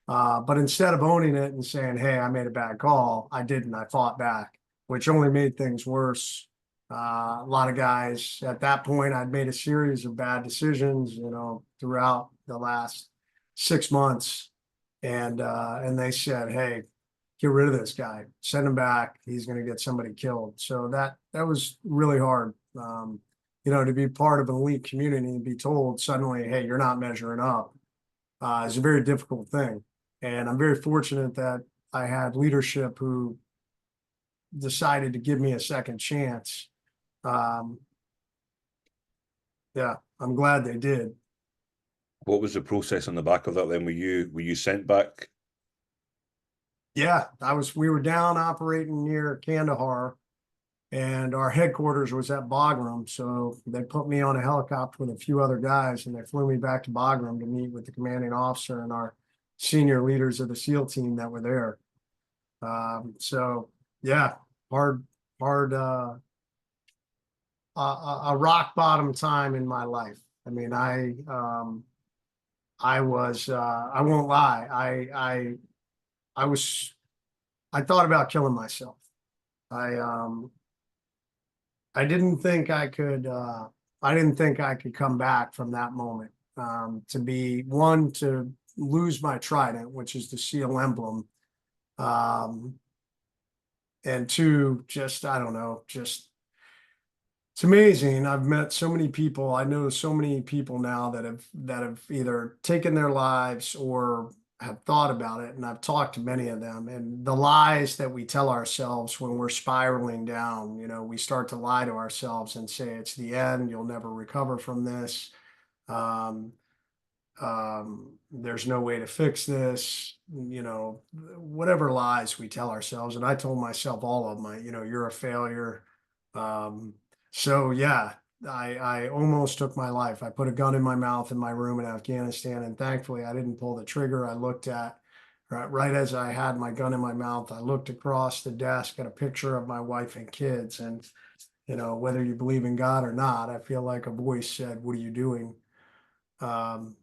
But instead of owning it and saying, "Hey, I made a bad call," I didn't. I fought back, which only made things worse. A lot of guys at that point, I'd made a series of bad decisions, throughout the last 6 months. And they said, "Hey, get rid of this guy, send him back. He's going to get somebody killed." So that was really hard. To be part of an elite community and be told suddenly, "Hey, you're not measuring up," is a very difficult thing. And I'm very fortunate that I had leadership who decided to give me a second chance. Yeah, I'm glad they did. What was the process on the back of that then? Were you sent back? Yeah, we were down operating near Kandahar, and our headquarters was at Bagram. So they put me on a helicopter with a few other guys, and they flew me back to Bagram to meet with the commanding officer and our senior leaders of the SEAL team that were there. So yeah, hard, hard, a rock bottom time in my life. I mean, I was, I won't lie. I was, I thought about killing myself. I, um, I didn't think I could come back from that moment. To be one, to lose my trident, which is the seal emblem. Um, and two, just, I don't know, just, it's amazing. I've met so many people. I know so many people now that have either taken their lives or have thought about it. And I've talked to many of them. And the lies that we tell ourselves when we're spiraling down, we start to lie to ourselves and say it's the end. You'll never recover from this. Um, there's no way to fix this, whatever lies we tell ourselves. And I told myself all of my, you're a failure. Um, so yeah, I almost took my life. I put a gun in my mouth in my room in Afghanistan, and thankfully I didn't pull the trigger. I looked at right as I had my gun in my mouth, I looked across the desk at a picture of my wife and kids. And, whether you believe in God or not, I feel like a voice said, "What are you doing?" Um,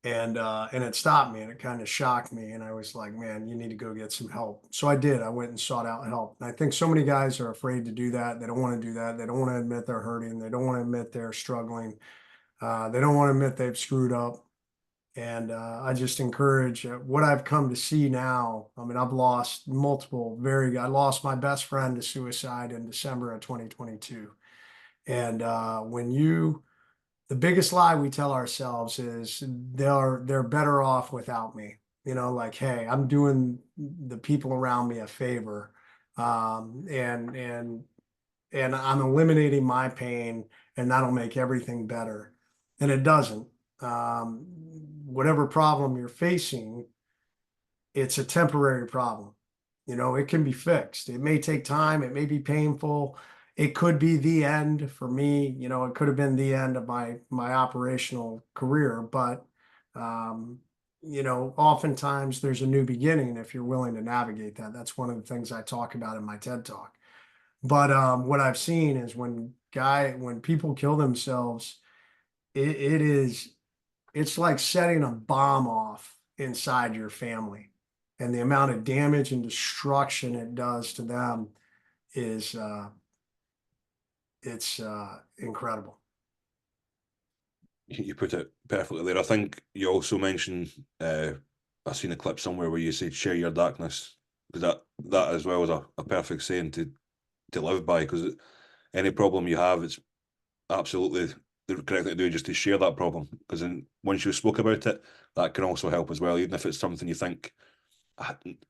and it stopped me and it kind of shocked me, and I was like, man, you need to go get some help. So I did. I went and sought out help, and I think so many guys are afraid to do that. They don't want to do that. They don't want to admit they're hurting. They don't want to admit they're struggling. They don't want to admit they've screwed up. And I just encourage what I've come to see now. I mean, I've lost multiple I lost my best friend to suicide in December of 2022. And the biggest lie we tell ourselves is they're better off without me. Like, hey, I'm doing the people around me a favor, and I'm eliminating my pain, and that'll make everything better. And it doesn't. Um, Whatever problem you're facing, it's a temporary problem. It can be fixed. It may take time. It may be painful. It could be the end for me. It could have been the end of my operational career, but um, oftentimes there's a new beginning if you're willing to navigate that. That's one of the things I talk about in my TED Talk. But what I've seen is when people kill themselves, it is it's like setting a bomb off inside your family. And the amount of damage and destruction it does to them is it's incredible. You put it perfectly there. I think you also mentioned, I seen a clip somewhere where you said share your darkness, because that as well is a perfect saying to live by, because any problem you have, it's absolutely the correct thing to do, just to share that problem, because then once you spoke about it, that can also help as well, even if it's something you think,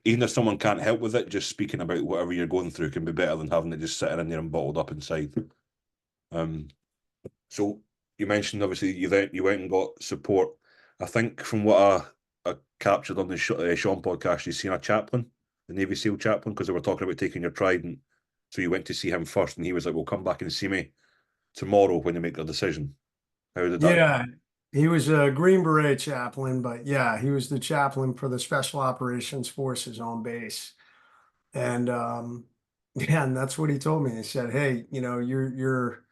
even if someone can't help with it, just speaking about whatever you're going through can be better than having it just sitting in there and bottled up inside. um so you mentioned obviously you went and got support. I think from what I captured on the Sean podcast, you've seen a chaplain, the Navy SEAL chaplain, because they were talking about taking your trident. So you went to see him first, and he was like, "Well, come back and see me tomorrow when you make the decision." How did that go? Yeah, he was a Green Beret chaplain, but yeah, he was the chaplain for the Special Operations Forces on base. And yeah, and that's what he told me. He said, "Hey, you're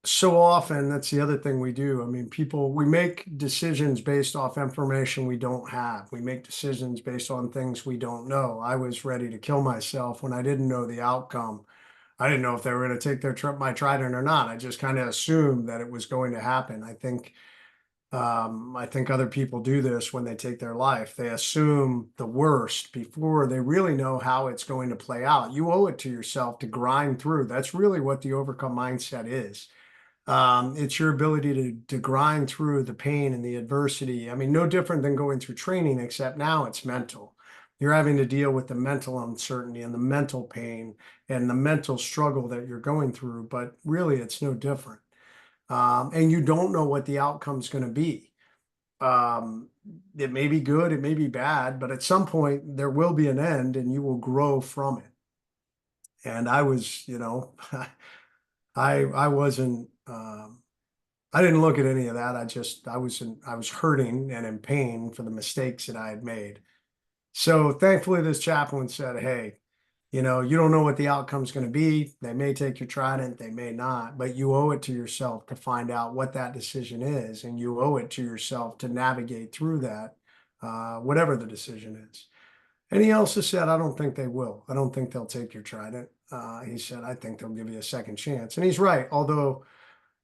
so often, that's the other thing we do. I mean, we make decisions based off information we don't have. We make decisions based on things we don't know. I was ready to kill myself when I didn't know the outcome. I didn't know if they were going to take my trident or not. I just kind of assumed that it was going to happen. I think other people do this when they take their life. They assume the worst before they really know how it's going to play out. You owe it to yourself to grind through. That's really what the overcome mindset is. It's your ability to grind through the pain and the adversity. I mean, no different than going through training, except now it's mental. You're having to deal with the mental uncertainty and the mental pain and the mental struggle that you're going through, but really it's no different. And you don't know what the outcome's going to be. Um, it may be good, it may be bad, but at some point there will be an end and you will grow from it. And I was, I wasn't, I didn't look at any of that. I was hurting and in pain for the mistakes that I had made. So thankfully, this chaplain said, "Hey, You know, you don't know what the outcome's going to be. They may take your trident, they may not, but you owe it to yourself to find out what that decision is, and you owe it to yourself to navigate through that, whatever the decision is. And he also said, I don't think they will. I don't think they'll take your trident. He said, I think they'll give you a second chance. And he's right. Although,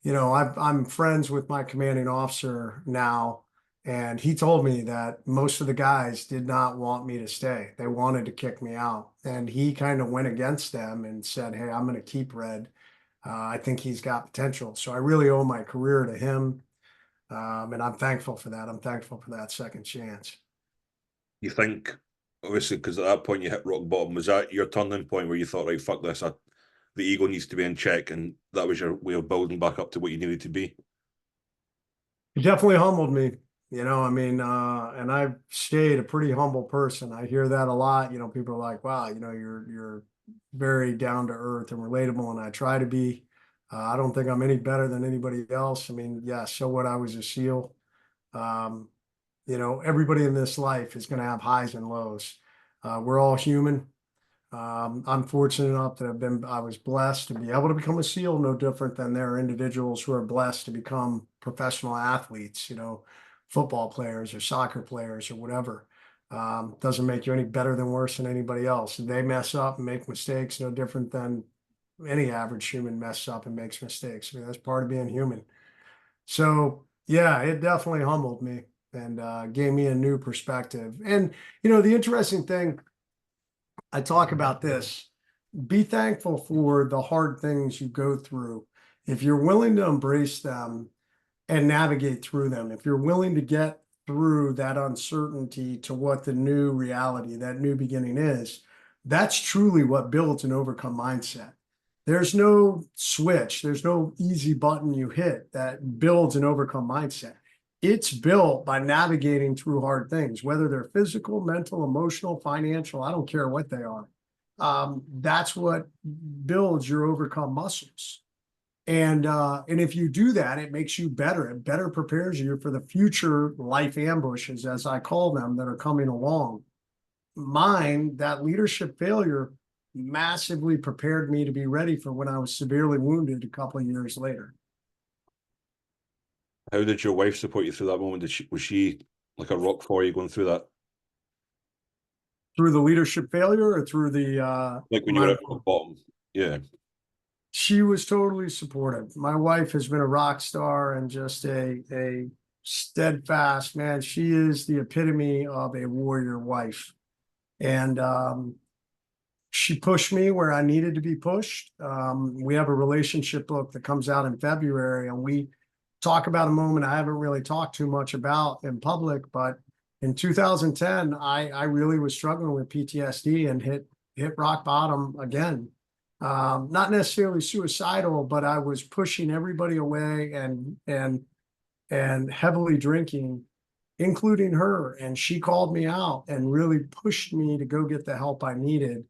you know, I'm friends with my commanding officer now, and he told me that most of the guys did not want me to stay. They wanted to kick me out. And he kind of went against them and said, hey, I'm going to keep Red. I think he's got potential. So I really owe my career to him. And I'm thankful for that. I'm thankful for that second chance. You think, obviously, because at that point you hit rock bottom, was that your turning point where you thought, right, fuck this, the ego needs to be in check, and that was your way of building back up to what you needed to be? It definitely humbled me. You know, I mean, and I've stayed a pretty humble person. I hear that a lot. You know, people are like, wow, you know, you're very down to earth and relatable, and I try to be. I don't think I'm any better than anybody else. I mean, yeah, so what, I was a SEAL. Um, you know, everybody in this life is going to have highs and lows. We're all human. I'm fortunate enough that I was blessed to be able to become a SEAL, no different than there are individuals who are blessed to become professional athletes, you know, football players or soccer players or whatever. Doesn't make you any better than worse than anybody else. They mess up and make mistakes, no different than any average human messes up and makes mistakes. I mean, that's part of being human. So yeah, it definitely humbled me and gave me a new perspective. And you know, the interesting thing, I talk about this, be thankful for the hard things you go through. If you're willing to embrace them and navigate through them, if you're willing to get through that uncertainty to what the new reality, that new beginning is, that's truly what builds an overcome mindset. There's no switch, there's no easy button you hit that builds an overcome mindset. It's built by navigating through hard things, whether they're physical, mental, emotional, financial, I don't care what they are. That's what builds your overcome muscles. And if you do that, it makes you better. It better prepares you for the future life ambushes, as I call them, that are coming along. Mine, that leadership failure massively prepared me to be ready for when I was severely wounded a couple of years later. How did your wife support you through that moment? Was she like a rock for you going through that? Through the leadership failure or through the Like when you were at rock bottom? Yeah. she was totally supportive. My wife has been a rock star and just a steadfast, man. She is the epitome of a warrior wife. And she pushed me where I needed to be pushed. We have a relationship book that comes out in February, and we talk about a moment I haven't really talked too much about in public, but in 2010, I really was struggling with PTSD and hit rock bottom again. Not necessarily suicidal, but I was pushing everybody away and heavily drinking, including her. And she called me out and really pushed me to go get the help I needed.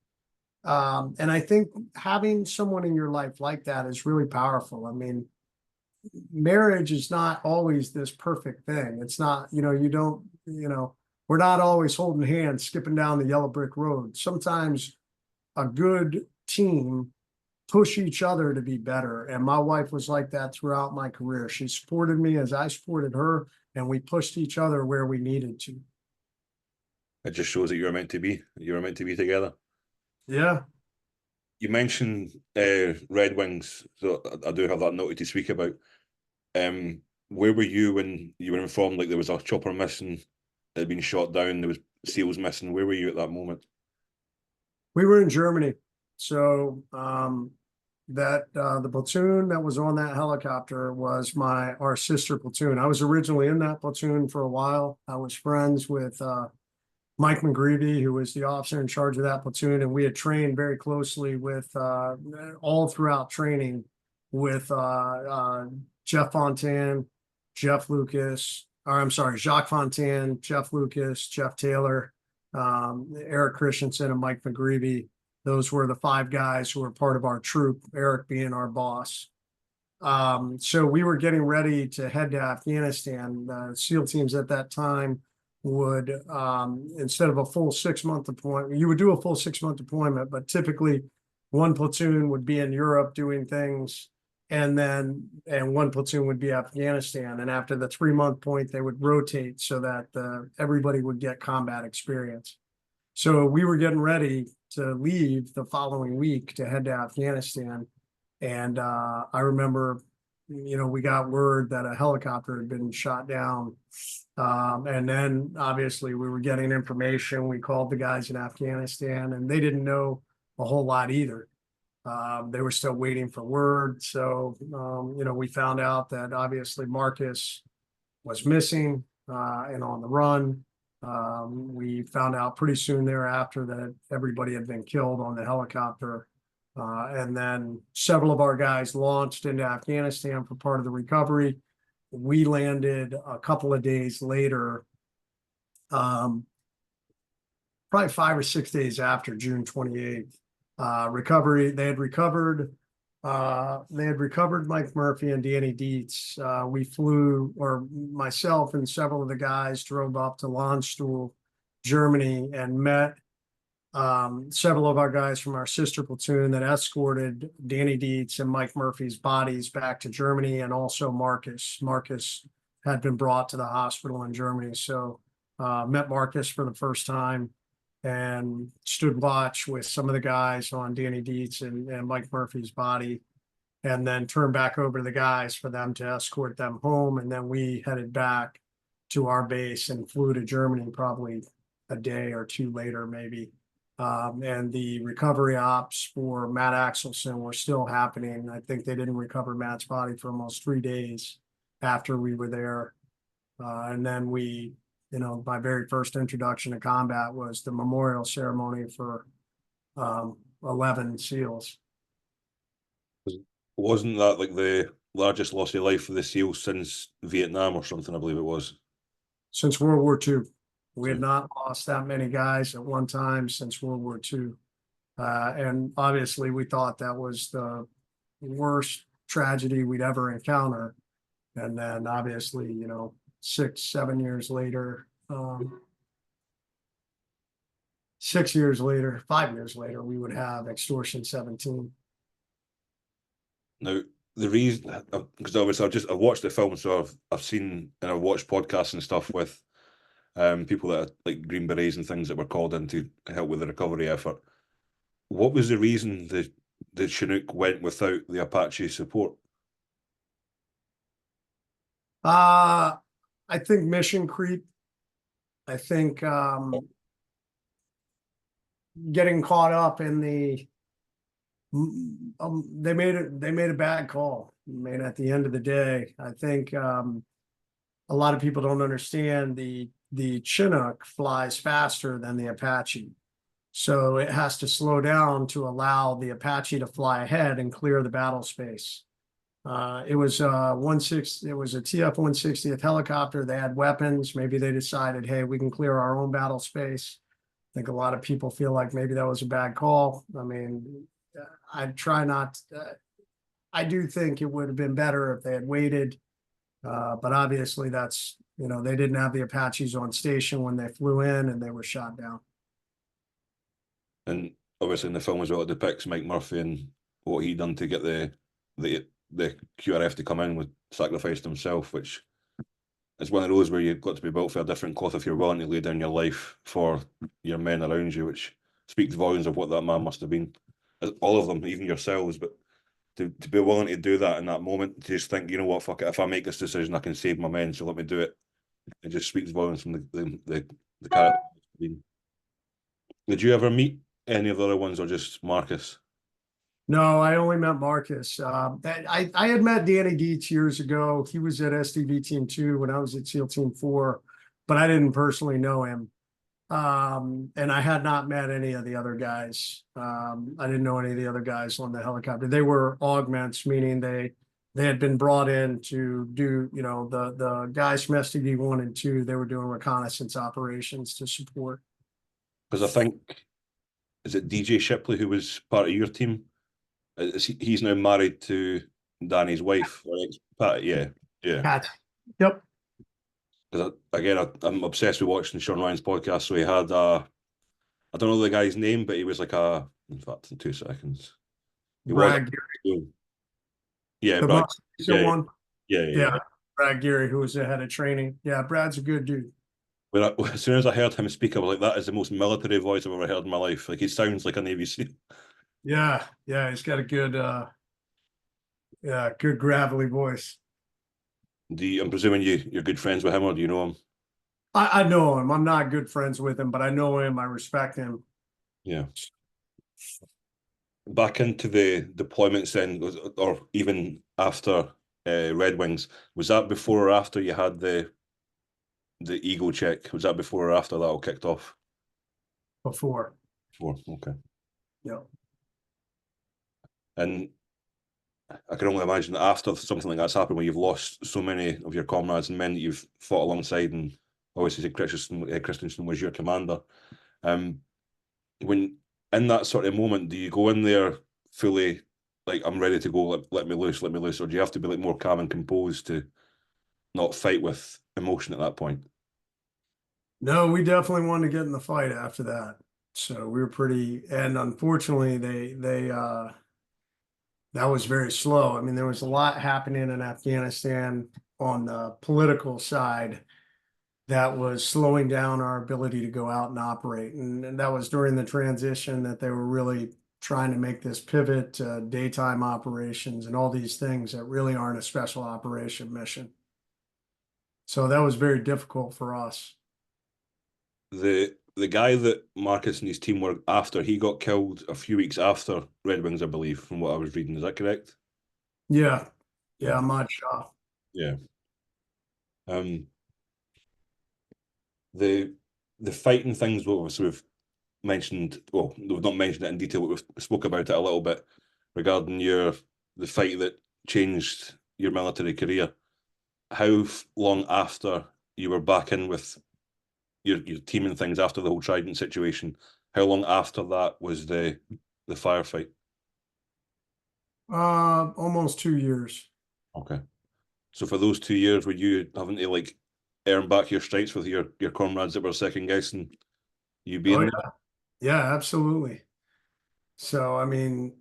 And I think having someone in your life like that is really powerful. I mean, marriage is not always this perfect thing. It's not, you know, you don't, you know, we're not always holding hands, skipping down the yellow brick road. Sometimes a good team push each other to be better. And my wife was like that throughout my career. She supported me as I supported her, and we pushed each other where we needed to. It just shows that you were meant to be. You were meant to be together. Yeah. You mentioned Red Wings, so I do have that noted to speak about. Where were you when you were informed like there was a chopper missing, it had been shot down, there was SEALs missing? Where were you at that moment? We were in Germany. So the platoon that was on that helicopter was our sister platoon. I was originally in that platoon for a while. I was friends with Mike McGreevy, who was the officer in charge of that platoon, and we had trained very closely with all throughout training with Jeff Fontaine, Jeff Lucas, or I'm sorry, Jacques Fontaine, Jeff Lucas, Jeff Taylor, Eric Christensen, and Mike McGreevy. Those were the five guys who were part of our troop, Eric being our boss. So we were getting ready to head to Afghanistan. SEAL teams at that time would, instead of a full 6 month deployment, you would do a full 6 month deployment, but typically one platoon would be in Europe doing things, and one platoon would be Afghanistan. And after the 3 month point, they would rotate so that everybody would get combat experience. So we were getting ready to leave the following week to head to Afghanistan. And I remember, we got word that a helicopter had been shot down. And then obviously we were getting information. We called the guys in Afghanistan, and they didn't know a whole lot either. They were still waiting for word. So, we found out that obviously Marcus was missing and on the run. We found out pretty soon thereafter that everybody had been killed on the helicopter. And then several of our guys launched into Afghanistan for part of the recovery. We landed a couple of days later, probably 5 or 6 days after June 28th. Recovery, they had recovered Mike Murphy and Danny Dietz. We flew, or myself and several of the guys drove up to Landstuhl, Germany, and met several of our guys from our sister platoon that escorted Danny Dietz and Mike Murphy's bodies back to Germany, and also Marcus. Marcus had been brought to the hospital in Germany. So met Marcus for the first time and stood watch with some of the guys on Danny Dietz and Mike Murphy's body, and then turned back over to the guys for them to escort them home. And then we headed back to our base and flew to Germany probably a day or two later, maybe. And the recovery ops for Matt Axelson were still happening. I think they didn't recover Matt's body for almost 3 days after we were there. And then my very first introduction to combat was the memorial ceremony for 11 SEALs. Wasn't that like the largest loss of life for the SEALs since Vietnam or something? I believe it was. Since World War II. We had not lost that many guys at one time since World War II. And obviously we thought that was the worst tragedy we'd ever encounter. And then obviously, 6, 7 years later, 6 years later, 5 years later, we would have Extortion 17. Now, the reason, because obviously I've watched the film, so I've seen and I've watched podcasts and stuff with people that are like Green Berets and things that were called in to help with the recovery effort. What was the reason the Chinook went without the Apache support? I think mission creep. I think getting caught up in they made a bad call. I mean, at the end of the day, I think a lot of people don't understand the Chinook flies faster than the Apache. So it has to slow down to allow the Apache to fly ahead and clear the battle space. It was a TF-160th helicopter. They had weapons. Maybe they decided, hey, we can clear our own battle space. I think a lot of people feel like maybe that was a bad call. I mean, I'd try not. I do think it would have been better if they had waited. But obviously that's, they didn't have the Apaches on station when they flew in, and they were shot down. And obviously in the film as well, it depicts Mike Murphy and what he done to get the QRF to come in, with sacrificed himself, which is one of those where you've got to be built for a different cloth if you're willing to lay down your life for your men around you, which speaks volumes of what that man must have been. All of them, even yourselves, but to be willing to do that in that moment, to just think, you know what, fuck it, if I make this decision, I can save my men, so let me do it. It just speaks volumes from the character. Did you ever meet any of the other ones, or just Marcus? No, I only met Marcus. I had met Danny Dietz years ago. He was at SDV Team 2 when I was at SEAL Team 4, but I didn't personally know him. And I had not met any of the other guys. I didn't know any of the other guys on the helicopter. They were augments, meaning they had been brought in to do, the guys from SDV 1 and 2, they were doing reconnaissance operations to support. Because I think, is it DJ Shipley who was part of your team? He's now married to Danny's wife, right? Yeah. Pat. Yep. because I'm obsessed with watching Sean Ryan's podcast. So he had I don't know the guy's name, but he was like in fact, in 2 seconds, he was, Brad, yeah, the Brad, most recent yeah, one. yeah. Yeah, Brad Geary, who was the head of training. Yeah, Brad's a good dude. As soon as I heard him speak, I was like, that is the most military voice I've ever heard in my life. Like he sounds like a Navy SEAL. Yeah, yeah, he's got a good yeah, good gravelly voice. I'm presuming you're good friends with him, or do you know him? I know him. I'm not good friends with him, but I know him. I respect him. Yeah. Back into the deployments then, or even after Red Wings, was that before or after you had the ego check? Was that before or after that all kicked off? Before. Before, okay. Yeah. And I can only imagine that after something like that's happened, where you've lost so many of your comrades and men that you've fought alongside, and obviously Christensen was your commander. Um, when in that sort of moment, do you go in there fully like I'm ready to go, let me loose, or do you have to be like more calm and composed to not fight with emotion at that point? No, we definitely wanted to get in the fight after that. So we were pretty, and unfortunately they that was very slow. I mean, there was a lot happening in Afghanistan on the political side that was slowing down our ability to go out and operate. And that was during the transition that they were really trying to make this pivot to daytime operations and all these things that really aren't a special operation mission. So that was very difficult for us. The guy that Marcus and his team were after, he got killed a few weeks after Red Wings, I believe, from what I was reading. Is that correct? Yeah. Yeah. Yeah, much. Yeah. Um, the the fighting things, well, so we've mentioned, well, we've not mentioned it in detail, but we've spoke about it a little bit regarding the fight that changed your military career. How long after you were back in with your team and things after the whole Trident situation? How long after that was the firefight? Almost 2 years. Okay. So for those 2 years, were you having to like earn back your stripes with your comrades that were second guessing you Oh being there? yeah. Yeah, absolutely. So, I mean,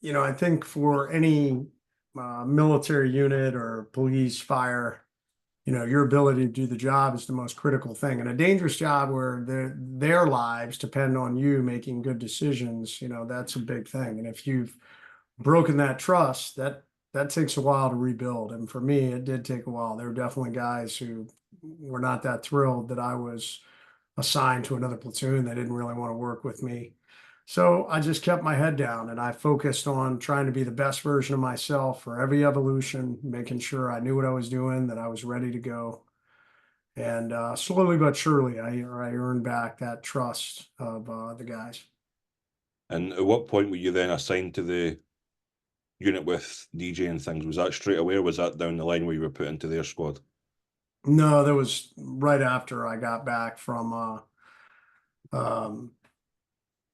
I think for any military unit or police, fire, your ability to do the job is the most critical thing. And a dangerous job where their lives depend on you making good decisions, that's a big thing. And if you've broken that trust, that takes a while to rebuild. And for me, it did take a while. There were definitely guys who were not that thrilled that I was assigned to another platoon. They didn't really want to work with me. So I just kept my head down and I focused on trying to be the best version of myself for every evolution, making sure I knew what I was doing, that I was ready to go. And slowly but surely, I earned back that trust of the guys. And at what point were you then assigned to the unit with DJ and things? Was that straight away, or was that down the line where you were put into their squad? No, that was right after I got back um,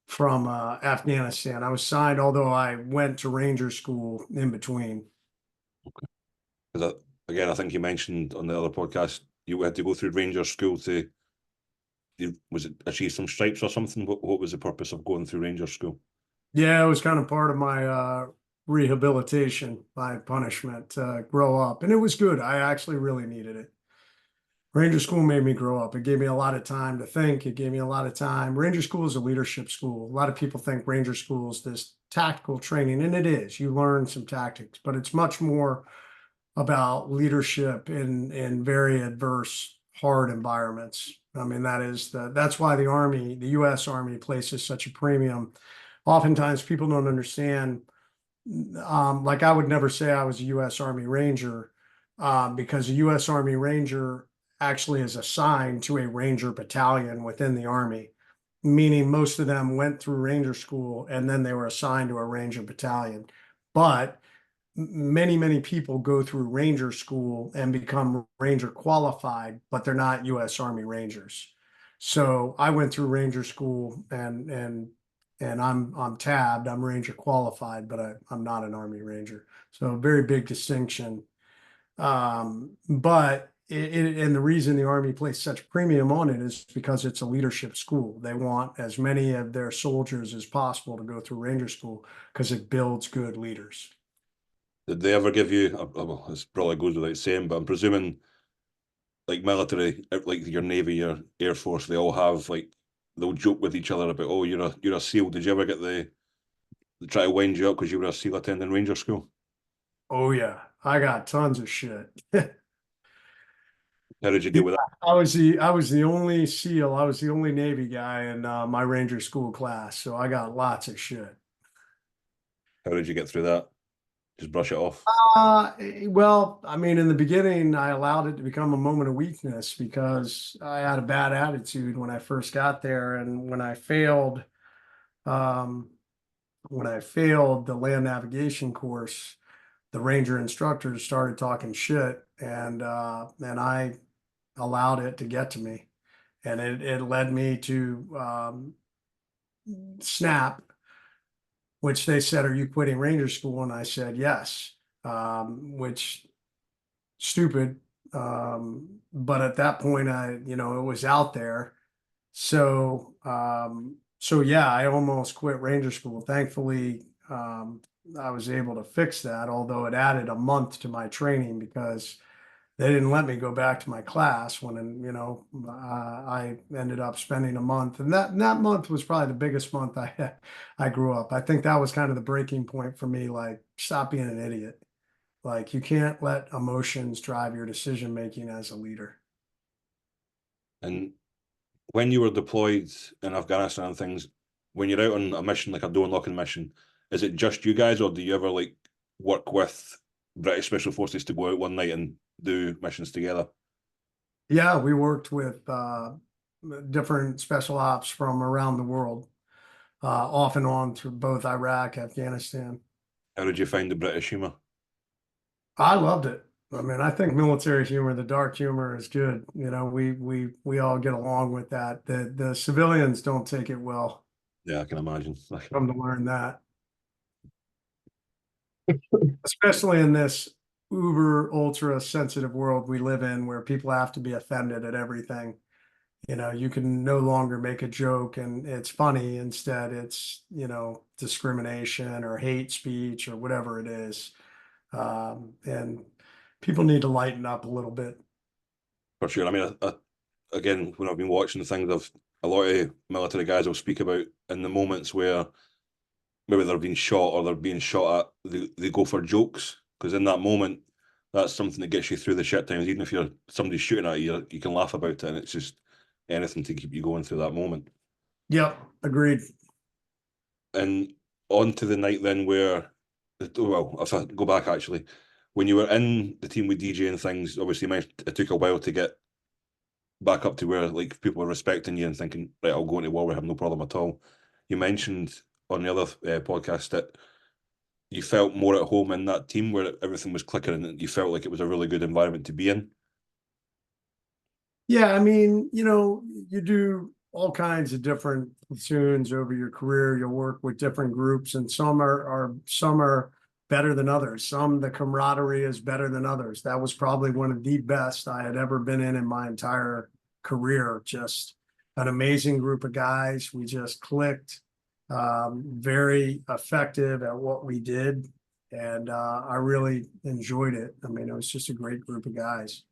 from Afghanistan. I was signed, although I went to Ranger school in between. Because again, I think you mentioned on the other podcast you had to go through Ranger school to was it achieve some stripes or something? What was the purpose of going through Ranger school? Yeah, it was kind of part of my rehabilitation, my punishment to grow up. And it was good. I actually really needed it. Ranger school made me grow up. It gave me a lot of time to think. It gave me a lot of time. Ranger school is a leadership school. A lot of people think Ranger school is this tactical training, and it is. You learn some tactics, but it's much more about leadership in very adverse, hard environments. I mean, that's why the Army, the U.S. Army, places such a premium. Oftentimes, people don't understand. Like I would never say I was a U.S. Army Ranger because a U.S. Army Ranger actually is assigned to a Ranger battalion within the Army, meaning most of them went through Ranger school and then they were assigned to a Ranger battalion. But many people go through Ranger school and become Ranger qualified, but they're not U.S. Army Rangers. So I went through Ranger school and I'm tabbed. I'm Ranger qualified, but I'm not an Army Ranger. So a very big distinction. But and the reason the Army placed such premium on it is because it's a leadership school. They want as many of their soldiers as possible to go through Ranger School because it builds good leaders. Did they ever give you? Well, this probably goes without saying, but I'm presuming like military, like your Navy, your Air Force, they all have like they'll joke with each other about, oh, you're a SEAL. Did you ever get they try to wind you up because you were a SEAL attending Ranger School? Oh yeah, I got tons of shit. How did you deal with that? I was the only SEAL. I was the only Navy guy in my Ranger School class, so I got lots of shit. How did you get through that? Just brush it off. Well, I mean, in the beginning, I allowed it to become a moment of weakness because I had a bad attitude when I first got there, and um, when I failed the land navigation course, the Ranger instructors started talking shit, and I allowed it to get to me, and it led me to snap, which they said, "Are you quitting Ranger School?" And I said, "Yes," which stupid. But at that point, it was out there. So yeah, I almost quit Ranger School. Thankfully, I was able to fix that, although it added a month to my training because they didn't let me go back to my class I ended up spending a month, and that month was probably the biggest month I grew up. I think that was kind of the breaking point for me. Like, stop being an idiot. Like, you can't let emotions drive your decision making as a leader. And when you were deployed in Afghanistan and things, when you're out on a mission like a door unlocking mission, is it just you guys, or do you ever like work with British Special Forces to go out one night and do missions together? Yeah, we worked with different special ops from around the world, off and on through both Iraq, Afghanistan. How did you find the British humour? I loved it. I mean, I think military humor, the dark humor is good. We all get along with that. The civilians don't take it well. Yeah, I can imagine. Come to learn that, especially in this uber ultra sensitive world we live in, where people have to be offended at everything. You can no longer make a joke and it's funny. Instead, it's, discrimination or hate speech or whatever it is. And people need to lighten up a little bit. For sure. I mean, again, when I've been watching the things, a lot of military guys will speak about in the moments where maybe they're being shot or they're being shot at, they go for jokes because in that moment, that's something that gets you through the shit times. Even if you're somebody's shooting at you, you can laugh about it, and it's just anything to keep you going through that moment. Yep, agreed. And on to the night then where, well, if I go back actually, when you were in the team with DJ and things, obviously it took a while to get back up to where like people were respecting you and thinking, right, I'll go into war, we have no problem at all. You mentioned on the other podcast that you felt more at home in that team where everything was clicking and you felt like it was a really good environment to be in. Yeah, I mean, you do all kinds of different platoons over your career. You'll work with different groups, and some are better than others. The camaraderie is better than others. That was probably one of the best I had ever been in my entire career. Just an amazing group of guys. We just clicked. Very effective at what we did, and I really enjoyed it. I mean, it was just a great group of guys.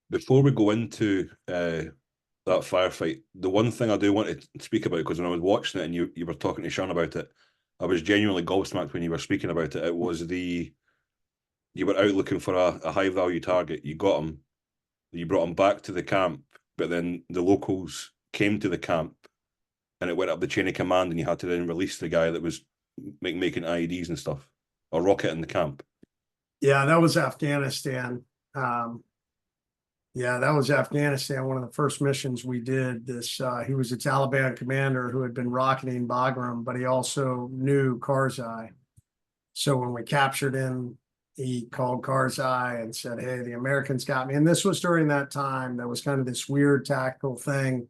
Before we go into that firefight, the one thing I do want to speak about, because when I was watching it and you were talking to Sean about it, I was genuinely gobsmacked when you were speaking about it. It was you were out looking for a high value target, you got him, you brought him back to the camp, but then the locals came to the camp and it went up the chain of command and you had to then release the guy that was making IEDs and stuff, or rocket in the camp. Yeah, that was Afghanistan. Um, Yeah, that was Afghanistan. One of the first missions we did. He was a Taliban commander who had been rocketing Bagram, but he also knew Karzai. So when we captured him, he called Karzai and said, "Hey, the Americans got me." And this was during that time. That was kind of this weird tactical thing.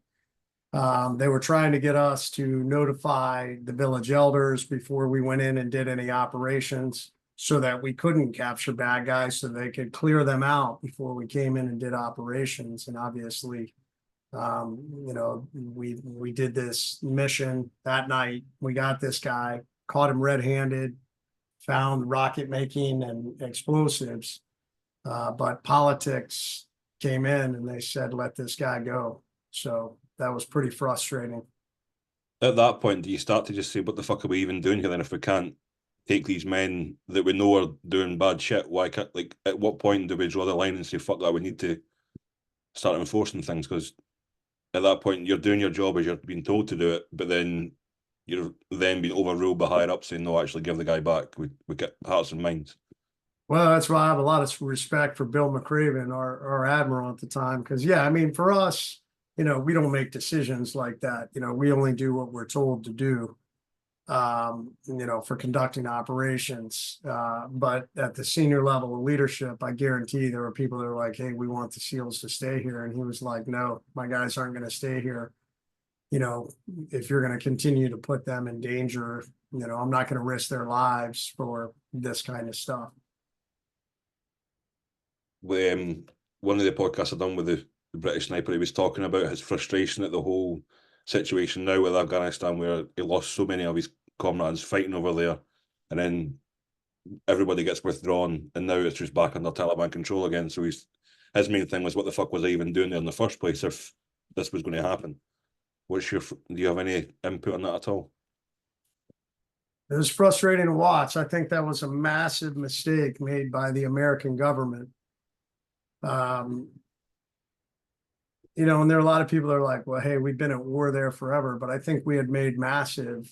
They were trying to get us to notify the village elders before we went in and did any operations. so that we couldn't capture bad guys, so they could clear them out before we came in and did operations. And obviously, you know, we did this mission that night. We got this guy, caught him red-handed, found rocket making and explosives, but politics came in and they said, let this guy go. So that was pretty frustrating. At that point, do you start to just say, what the fuck are we even doing here then if we can't take these men that we know are doing bad shit? Why can't, like, at what point do we draw the line and say, fuck that, we need to start enforcing things? Because at that point, you're doing your job as you're being told to do it, but then you're then being overruled by higher up saying, no, actually give the guy back. We get hearts and minds. Well, that's why I have a lot of respect for Bill McRaven, our admiral at the time. Because, yeah, I mean, for us, you know, we don't make decisions like that. You know, we only do what we're told to do, you know, for conducting operations. But at the senior level of leadership, I guarantee there were people that are like, hey, we want the SEALs to stay here. And he was like, no, my guys aren't going to stay here. You know, if you're going to continue to put them in danger, you know, I'm not going to risk their lives for this kind of stuff. One of the podcasts I've done with the British sniper, he was talking about his frustration at the whole situation now with Afghanistan, where he lost so many of his comrades fighting over there, and then everybody gets withdrawn, and now it's just back under Taliban control again. So his main thing was, what the fuck was I even doing there in the first place if this was going to happen? Do you have any input on that at all? It was frustrating to watch. I think that was a massive mistake made by the American government. You know, and there are a lot of people that are like, well, hey, we've been at war there forever. But I think we had made massive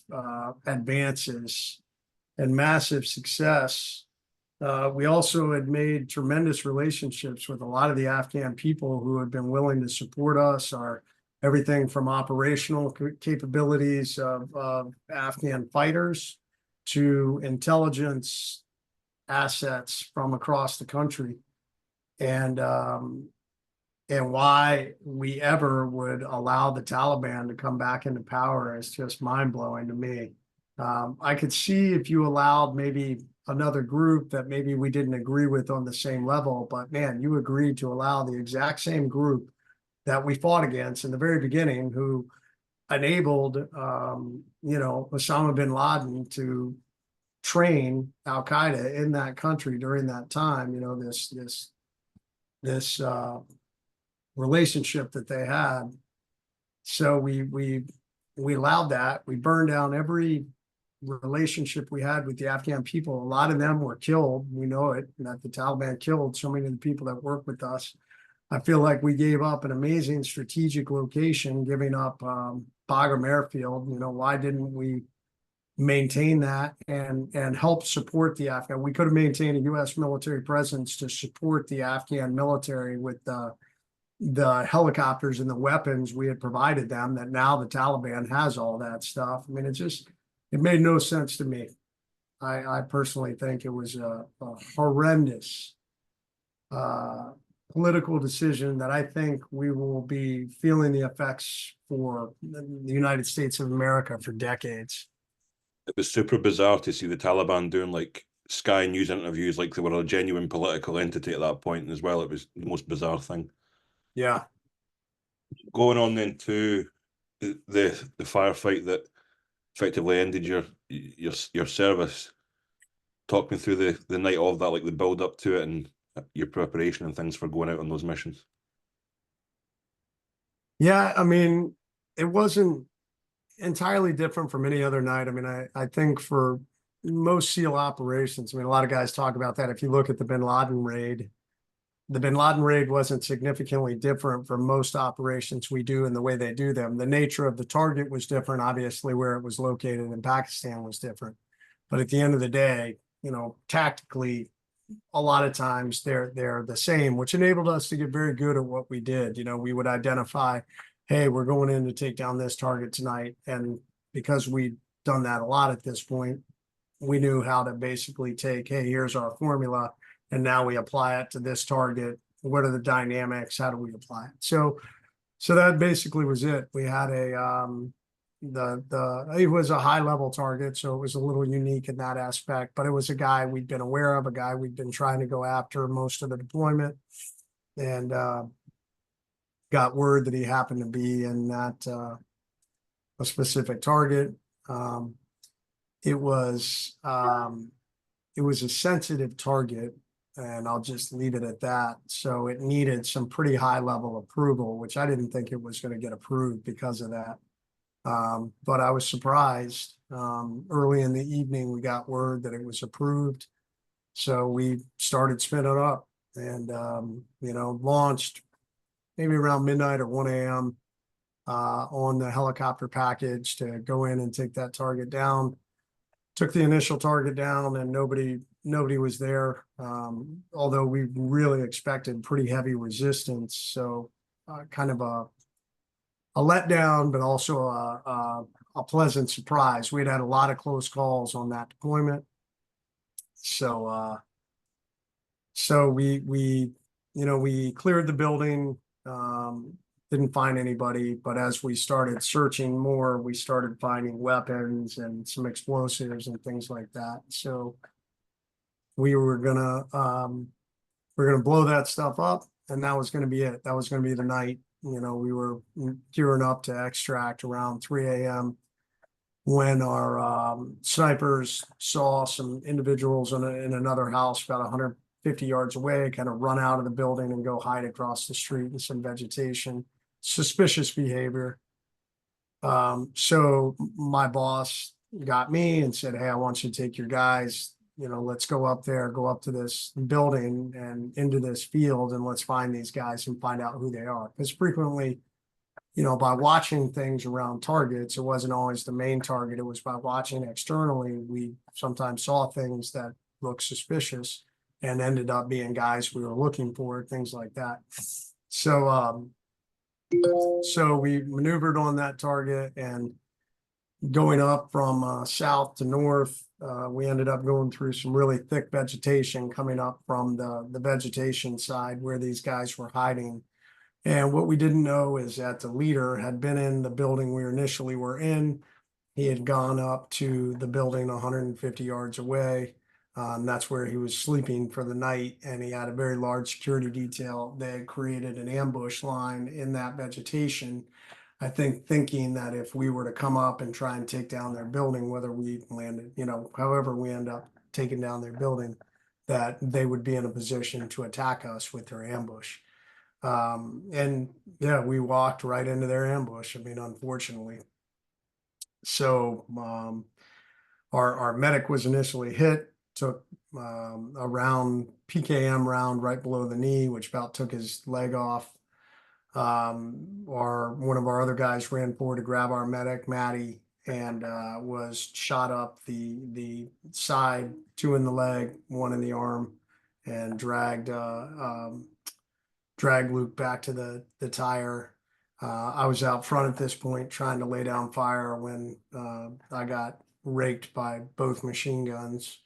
advances and massive success. We also had made tremendous relationships with a lot of the Afghan people who had been willing to support us, everything from operational capabilities of Afghan fighters to intelligence assets from across the country. And why we ever would allow the Taliban to come back into power is just mind-blowing to me. I could see if you allowed maybe another group that maybe we didn't agree with on the same level, but man, you agreed to allow the exact same group that we fought against in the very beginning, who enabled, you know, Osama bin Laden to train Al Qaeda in that country during that time. You know, this relationship that they had. So we allowed that. We burned down every relationship we had with the Afghan people. A lot of them were killed. We know it, that the Taliban killed so many of the people that worked with us. I feel like we gave up an amazing strategic location, giving up Bagram Airfield. You know, why didn't we maintain that and help support the Afghan? We could have maintained a U.S. military presence to support the Afghan military with the helicopters and the weapons we had provided them, that now the Taliban has all that stuff. I mean, it made no sense to me. I personally think it was a horrendous political decision that I think we will be feeling the effects for the United States of America for decades. It was super bizarre to see the Taliban doing like Sky News interviews like they were a genuine political entity at that point as well. It was the most bizarre thing. Yeah. Going on then to the firefight that effectively ended your service. Talk me through the night of that, like the build up to it and your preparation and things for going out on those missions. Yeah, I mean, it wasn't entirely different from any other night. I mean, I think for most SEAL operations, I mean, a lot of guys talk about that. If you look at the Bin Laden raid, the Bin Laden raid wasn't significantly different from most operations we do in the way they do them. The nature of the target was different. Obviously, where it was located in Pakistan was different. But at the end of the day, you know, tactically, a lot of times they're the same, which enabled us to get very good at what we did. You know, we would identify, hey, we're going in to take down this target tonight. And because we'd done that a lot at this point, we knew how to basically take, hey, here's our formula, and now we apply it to this target. What are the dynamics? How do we apply it? So that basically was it. We had it was a high level target, so it was a little unique in that aspect, but it was a guy we'd been aware of, a guy we'd been trying to go after most of the deployment, and got word that he happened to be in that a specific target. Um, it was it was a sensitive target, and I'll just leave it at that. So it needed some pretty high level approval, which I didn't think it was going to get approved because of that. But I was surprised. Early in the evening, we got word that it was approved. So we started spinning up and, launched maybe around midnight or 1 a.m. On the helicopter package to go in and take that target down. Took the initial target down and nobody was there. Although we really expected pretty heavy resistance. So kind of a letdown, but also a pleasant surprise. We'd had a lot of close calls on that deployment. So we cleared the building, didn't find anybody, but as we started searching more, we started finding weapons and some explosives and things like that. So we were gonna blow that stuff up, and that was gonna be it. That was gonna be the night. We were gearing up to extract around 3 a.m. when our snipers saw some individuals in another house about 150 yards away, kind of run out of the building and go hide across the street in some vegetation. Suspicious behavior. So my boss got me and said, "Hey, I want you to take your guys, let's go up there, go up to this building and into this field, and let's find these guys and find out who they are." Because frequently, by watching things around targets, it wasn't always the main target. It was by watching externally. We sometimes saw things that looked suspicious and ended up being guys we were looking for, things like that. So we maneuvered on that target, and going up from south to north, we ended up going through some really thick vegetation coming up from the vegetation side where these guys were hiding. And what we didn't know is that the leader had been in the building we initially were in. He had gone up to the building 150 yards away. That's where he was sleeping for the night, and he had a very large security detail. They had created an ambush line in that vegetation, I think thinking that if we were to come up and try and take down their building, whether we landed, however we end up taking down their building, that they would be in a position to attack us with their ambush. And yeah, we walked right into their ambush. I mean, unfortunately. So our medic was initially hit, took a round PKM round right below the knee, which about took his leg off. One of our other guys ran forward to grab our medic, Matty, and was shot up the side, 2 in the leg, 1 in the arm, and dragged Luke back to the tire. I was out front at this point trying to lay down fire when I got raked by both machine guns.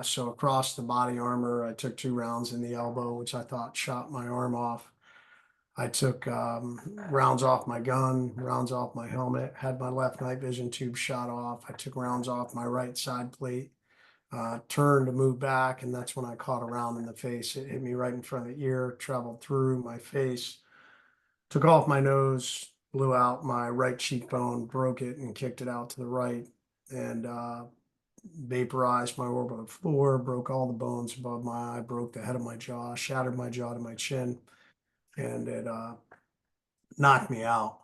So across the body armor, I took 2 rounds in the elbow, which I thought shot my arm off. I took rounds off my gun, rounds off my helmet, had my left night vision tube shot off. I took rounds off my right side plate, turned to move back, and that's when I caught a round in the face. It hit me right in front of the ear, traveled through my face, took off my nose, blew out my right cheekbone, broke it, and kicked it out to the right, and vaporized my orbital floor, broke all the bones above my eye, broke the head of my jaw, shattered my jaw to my chin, and it knocked me out.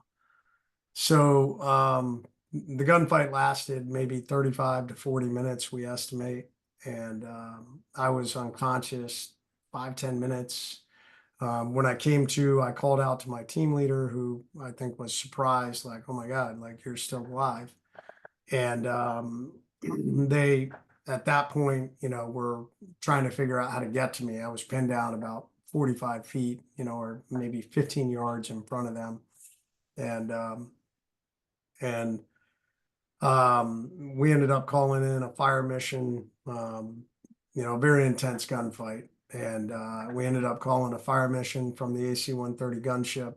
So the gunfight lasted maybe 35 to 40 minutes, we estimate. And I was unconscious 5-10 minutes. When I came to, I called out to my team leader, who I think was surprised, like, "Oh my God, like you're still alive." And they, at that point, were trying to figure out how to get to me. I was pinned down about 45 feet, or maybe 15 yards in front of them. And we ended up calling in a fire mission, a very intense gunfight. And we ended up calling a fire mission from the AC-130 gunship.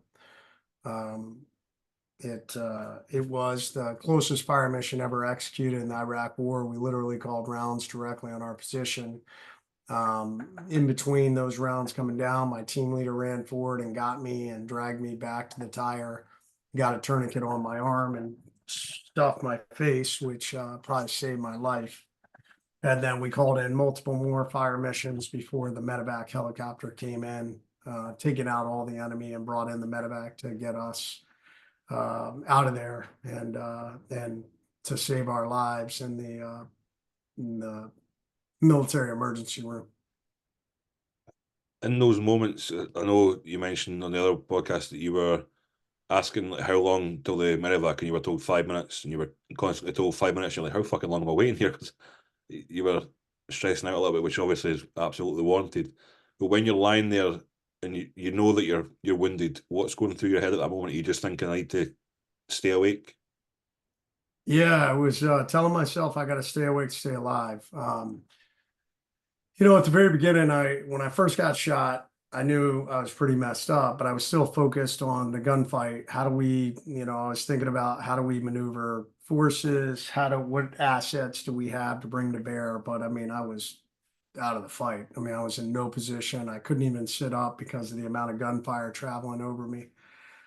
it was the closest fire mission ever executed in the Iraq War. We literally called rounds directly on our position. In between those rounds coming down, my team leader ran forward and got me and dragged me back to the tire, got a tourniquet on my arm and stuffed my face, which probably saved my life. And then we called in multiple more fire missions before the medevac helicopter came in, taking out all the enemy and brought in the medevac to get us out of there and to save our lives in the military emergency room. In those moments, I know you mentioned on the other podcast that you were asking like how long till the medevac, and you were told 5 minutes, and you were constantly told 5 minutes. You're like, how fucking long am I waiting here? Because you were stressing out a little bit, which obviously is absolutely warranted. But when you're lying there and you know that you're wounded, what's going through your head at that moment? Are you just thinking, I need to stay awake? Yeah, I was telling myself I got to stay awake, stay alive. You know, at the very beginning, when I first got shot, I knew I was pretty messed up, but I was still focused on the gunfight. How do we, I was thinking about how do we maneuver forces? What assets do we have to bring to bear? But I mean, I was out of the fight. I mean, I was in no position. I couldn't even sit up because of the amount of gunfire traveling over me.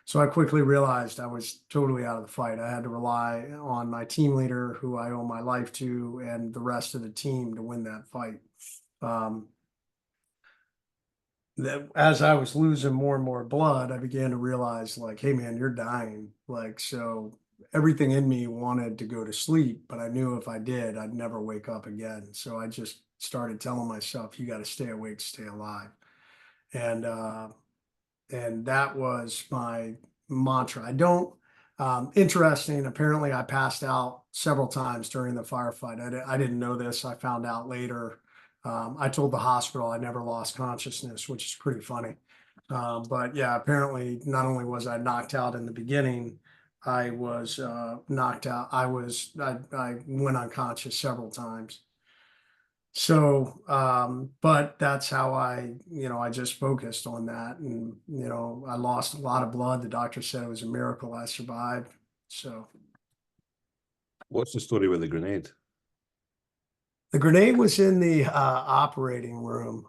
So I quickly realized I was totally out of the fight. I had to rely on my team leader, who I owe my life to, and the rest of the team to win that fight. Um, that as I was losing more and more blood, I began to realize, like, hey man, you're dying. Like, so everything in me wanted to go to sleep, but I knew if I did, I'd never wake up again. So I just started telling myself, you got to stay awake, stay alive. And that was my mantra. I don't, interesting. Apparently, I passed out several times during the firefight. I didn't know this. I found out later. I told the hospital I never lost consciousness, which is pretty funny. But yeah, apparently, not only was I knocked out in the beginning, I was knocked out. I went unconscious several times. So, but that's how I just focused on that. And, I lost a lot of blood. The doctor said it was a miracle I survived. So What's the story with the grenade? the grenade was in the operating room.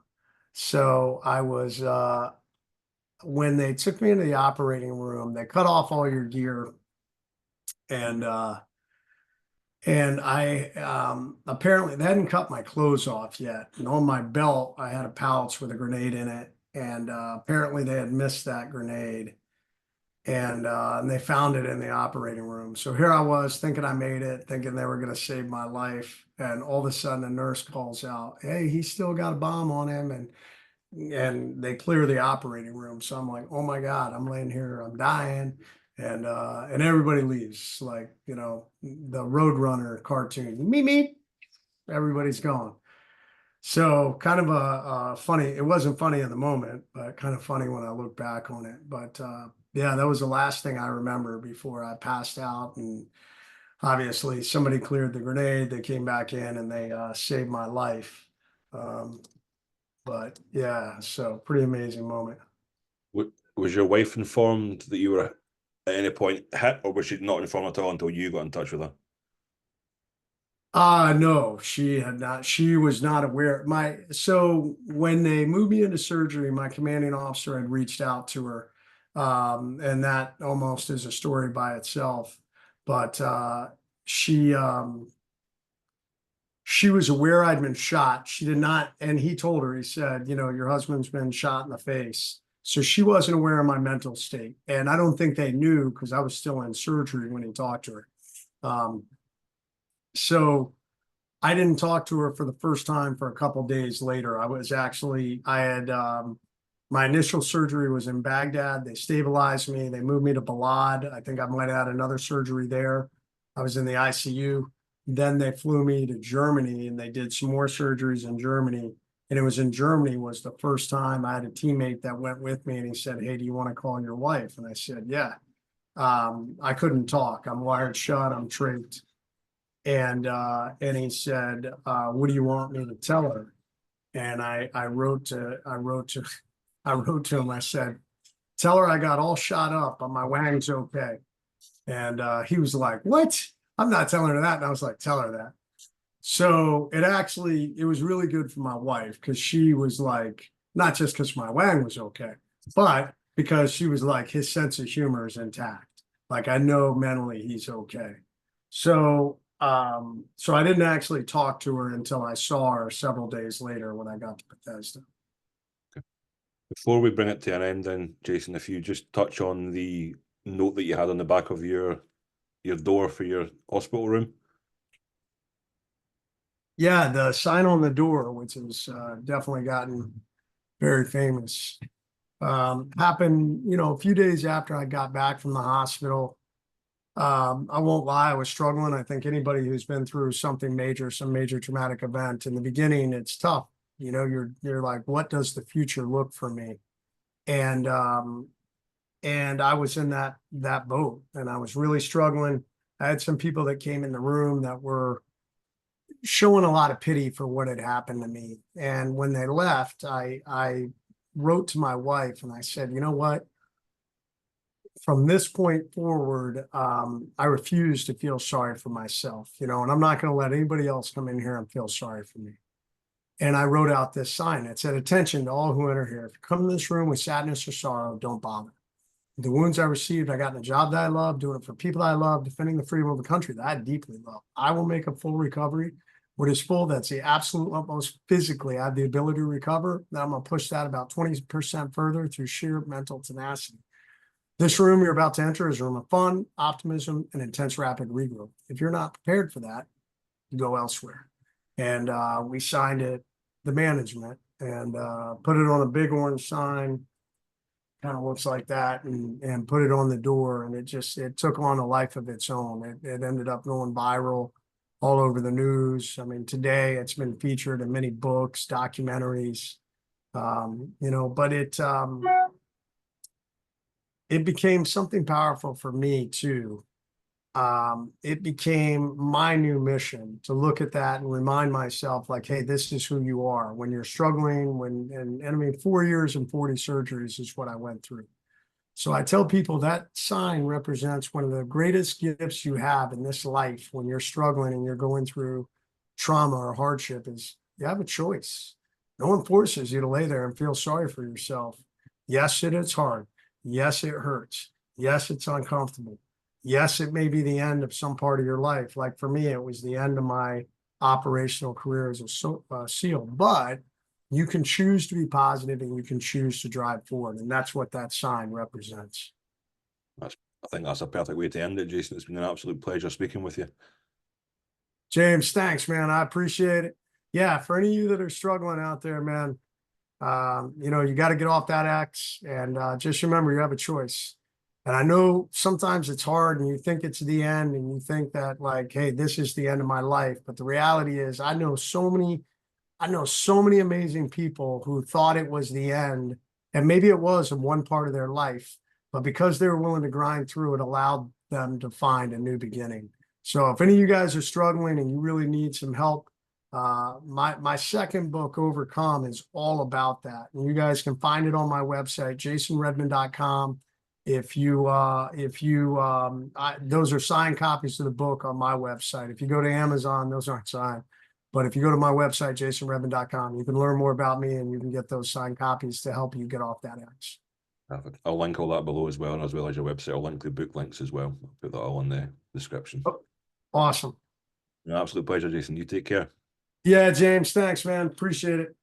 So when they took me into the operating room, they cut off all your gear and, I apparently they hadn't cut my clothes off yet. And on my belt, I had a pouch with a grenade in it. And apparently they had missed that grenade. And they found it in the operating room. So here I was thinking I made it, thinking they were going to save my life. And all of a sudden a nurse calls out, hey, he's still got a bomb on him. And they clear the operating room. So I'm like, oh my God, I'm laying here, I'm dying. And everybody leaves, like, the Roadrunner cartoon, me, everybody's gone. So kind of a funny, it wasn't funny in the moment, but kind of funny when I look back on it. But yeah, that was the last thing I remember before I passed out. And obviously somebody cleared the grenade, they came back in and they saved my life. But yeah, so pretty amazing moment. Was your wife informed that you were at any point hit, or was she not informed at all until you got in touch with her? No, she had not. She was not aware. So when they moved me into surgery, my commanding officer had reached out to her. And that almost is a story by itself. But she she was aware I'd been shot. She did not, and he told her, he said, your husband's been shot in the face. So she wasn't aware of my mental state. And I don't think they knew because I was still in surgery when he talked to her. So I didn't talk to her for the first time for a couple days later. I had my initial surgery was in Baghdad. They stabilized me. They moved me to Balad. I think I might have had another surgery there. I was in the ICU. Then they flew me to Germany and they did some more surgeries in Germany. And it was in Germany was the first time I had a teammate that went with me and he said, hey, do you want to call your wife? And I said, yeah. I couldn't talk. I'm wired shut. I'm trached. And he said, what do you want me to tell her? And I wrote to him. I said, tell her I got all shot up, but my wang's okay. And he was like, what? I'm not telling her that. And I was like, tell her that. So it was really good for my wife because she was like, not just because my wang was okay, but because she was like, his sense of humor is intact. Like I know mentally he's okay. So I didn't actually talk to her until I saw her several days later when I got to Bethesda. Before we bring it to an end, then, Jason, if you just touch on the note that you had on the back of your door for your hospital room. Yeah, the sign on the door, which has definitely gotten very famous, happened, a few days after I got back from the hospital. I won't lie, I was struggling. I think anybody who's been through something major, some major traumatic event, in the beginning, it's tough. You're like, what does the future look for me? And and I was in that boat, and I was really struggling. I had some people that came in the room that were showing a lot of pity for what had happened to me. And when they left, I wrote to my wife and I said, you know what? From this point forward, I refuse to feel sorry for myself, and I'm not going to let anybody else come in here and feel sorry for me. And I wrote out this sign that said, attention to all who enter here. If you come in this room with sadness or sorrow, don't bother. The wounds I received, I got in a job that I love, doing it for people that I love, defending the freedom of the country that I deeply love. I will make a full recovery. What is full, that's the absolute utmost physically I have the ability to recover. Then I'm going to push that about 20% further through sheer mental tenacity. This room you're about to enter is a room of fun, optimism, and intense rapid regrowth. If you're not prepared for that, you go elsewhere. And we signed it, the management, and put it on a big orange sign, kind of looks like that, and put it on the door. And it took on a life of its own. It ended up going viral all over the news. I mean, today it's been featured in many books, documentaries, but it became something powerful for me too. It became my new mission to look at that and remind myself, like, hey, this is who you are when you're struggling. And I mean, 4 years and 40 surgeries is what I went through. So I tell people that sign represents one of the greatest gifts you have in this life when you're struggling and you're going through trauma or hardship is you have a choice. No one forces you to lay there and feel sorry for yourself. Yes, it is hard. Yes, it hurts. Yes, it's uncomfortable. Yes, it may be the end of some part of your life. Like for me, it was the end of my operational career as a SEAL. But you can choose to be positive and you can choose to drive forward. And that's what that sign represents. I think that's a perfect way to end it, Jason. It's been an absolute pleasure speaking with you. James, thanks, man. I appreciate it. Yeah, for any of you that are struggling out there, man, you got to get off that X and just remember you have a choice. And I know sometimes it's hard and you think it's the end and you think that like, hey, this is the end of my life. But the reality is I know so many amazing people who thought it was the end, and maybe it was in one part of their life, but because they were willing to grind through, it allowed them to find a new beginning. So if any of you guys are struggling and you really need some help, my second book, Overcome, is all about that. And you guys can find it on my website, jasonredman.com. Those are signed copies of the book on my website. If you go to Amazon, those aren't signed. But if you go to my website, jasonredman.com, you can learn more about me and you can get those signed copies to help you get off that X. Perfect. I'll link all that below as well as your website. I'll link the book links as well. I'll put that all in the description. Oh, awesome. An absolute pleasure, Jason. You take care. Yeah, James, thanks, man. Appreciate it.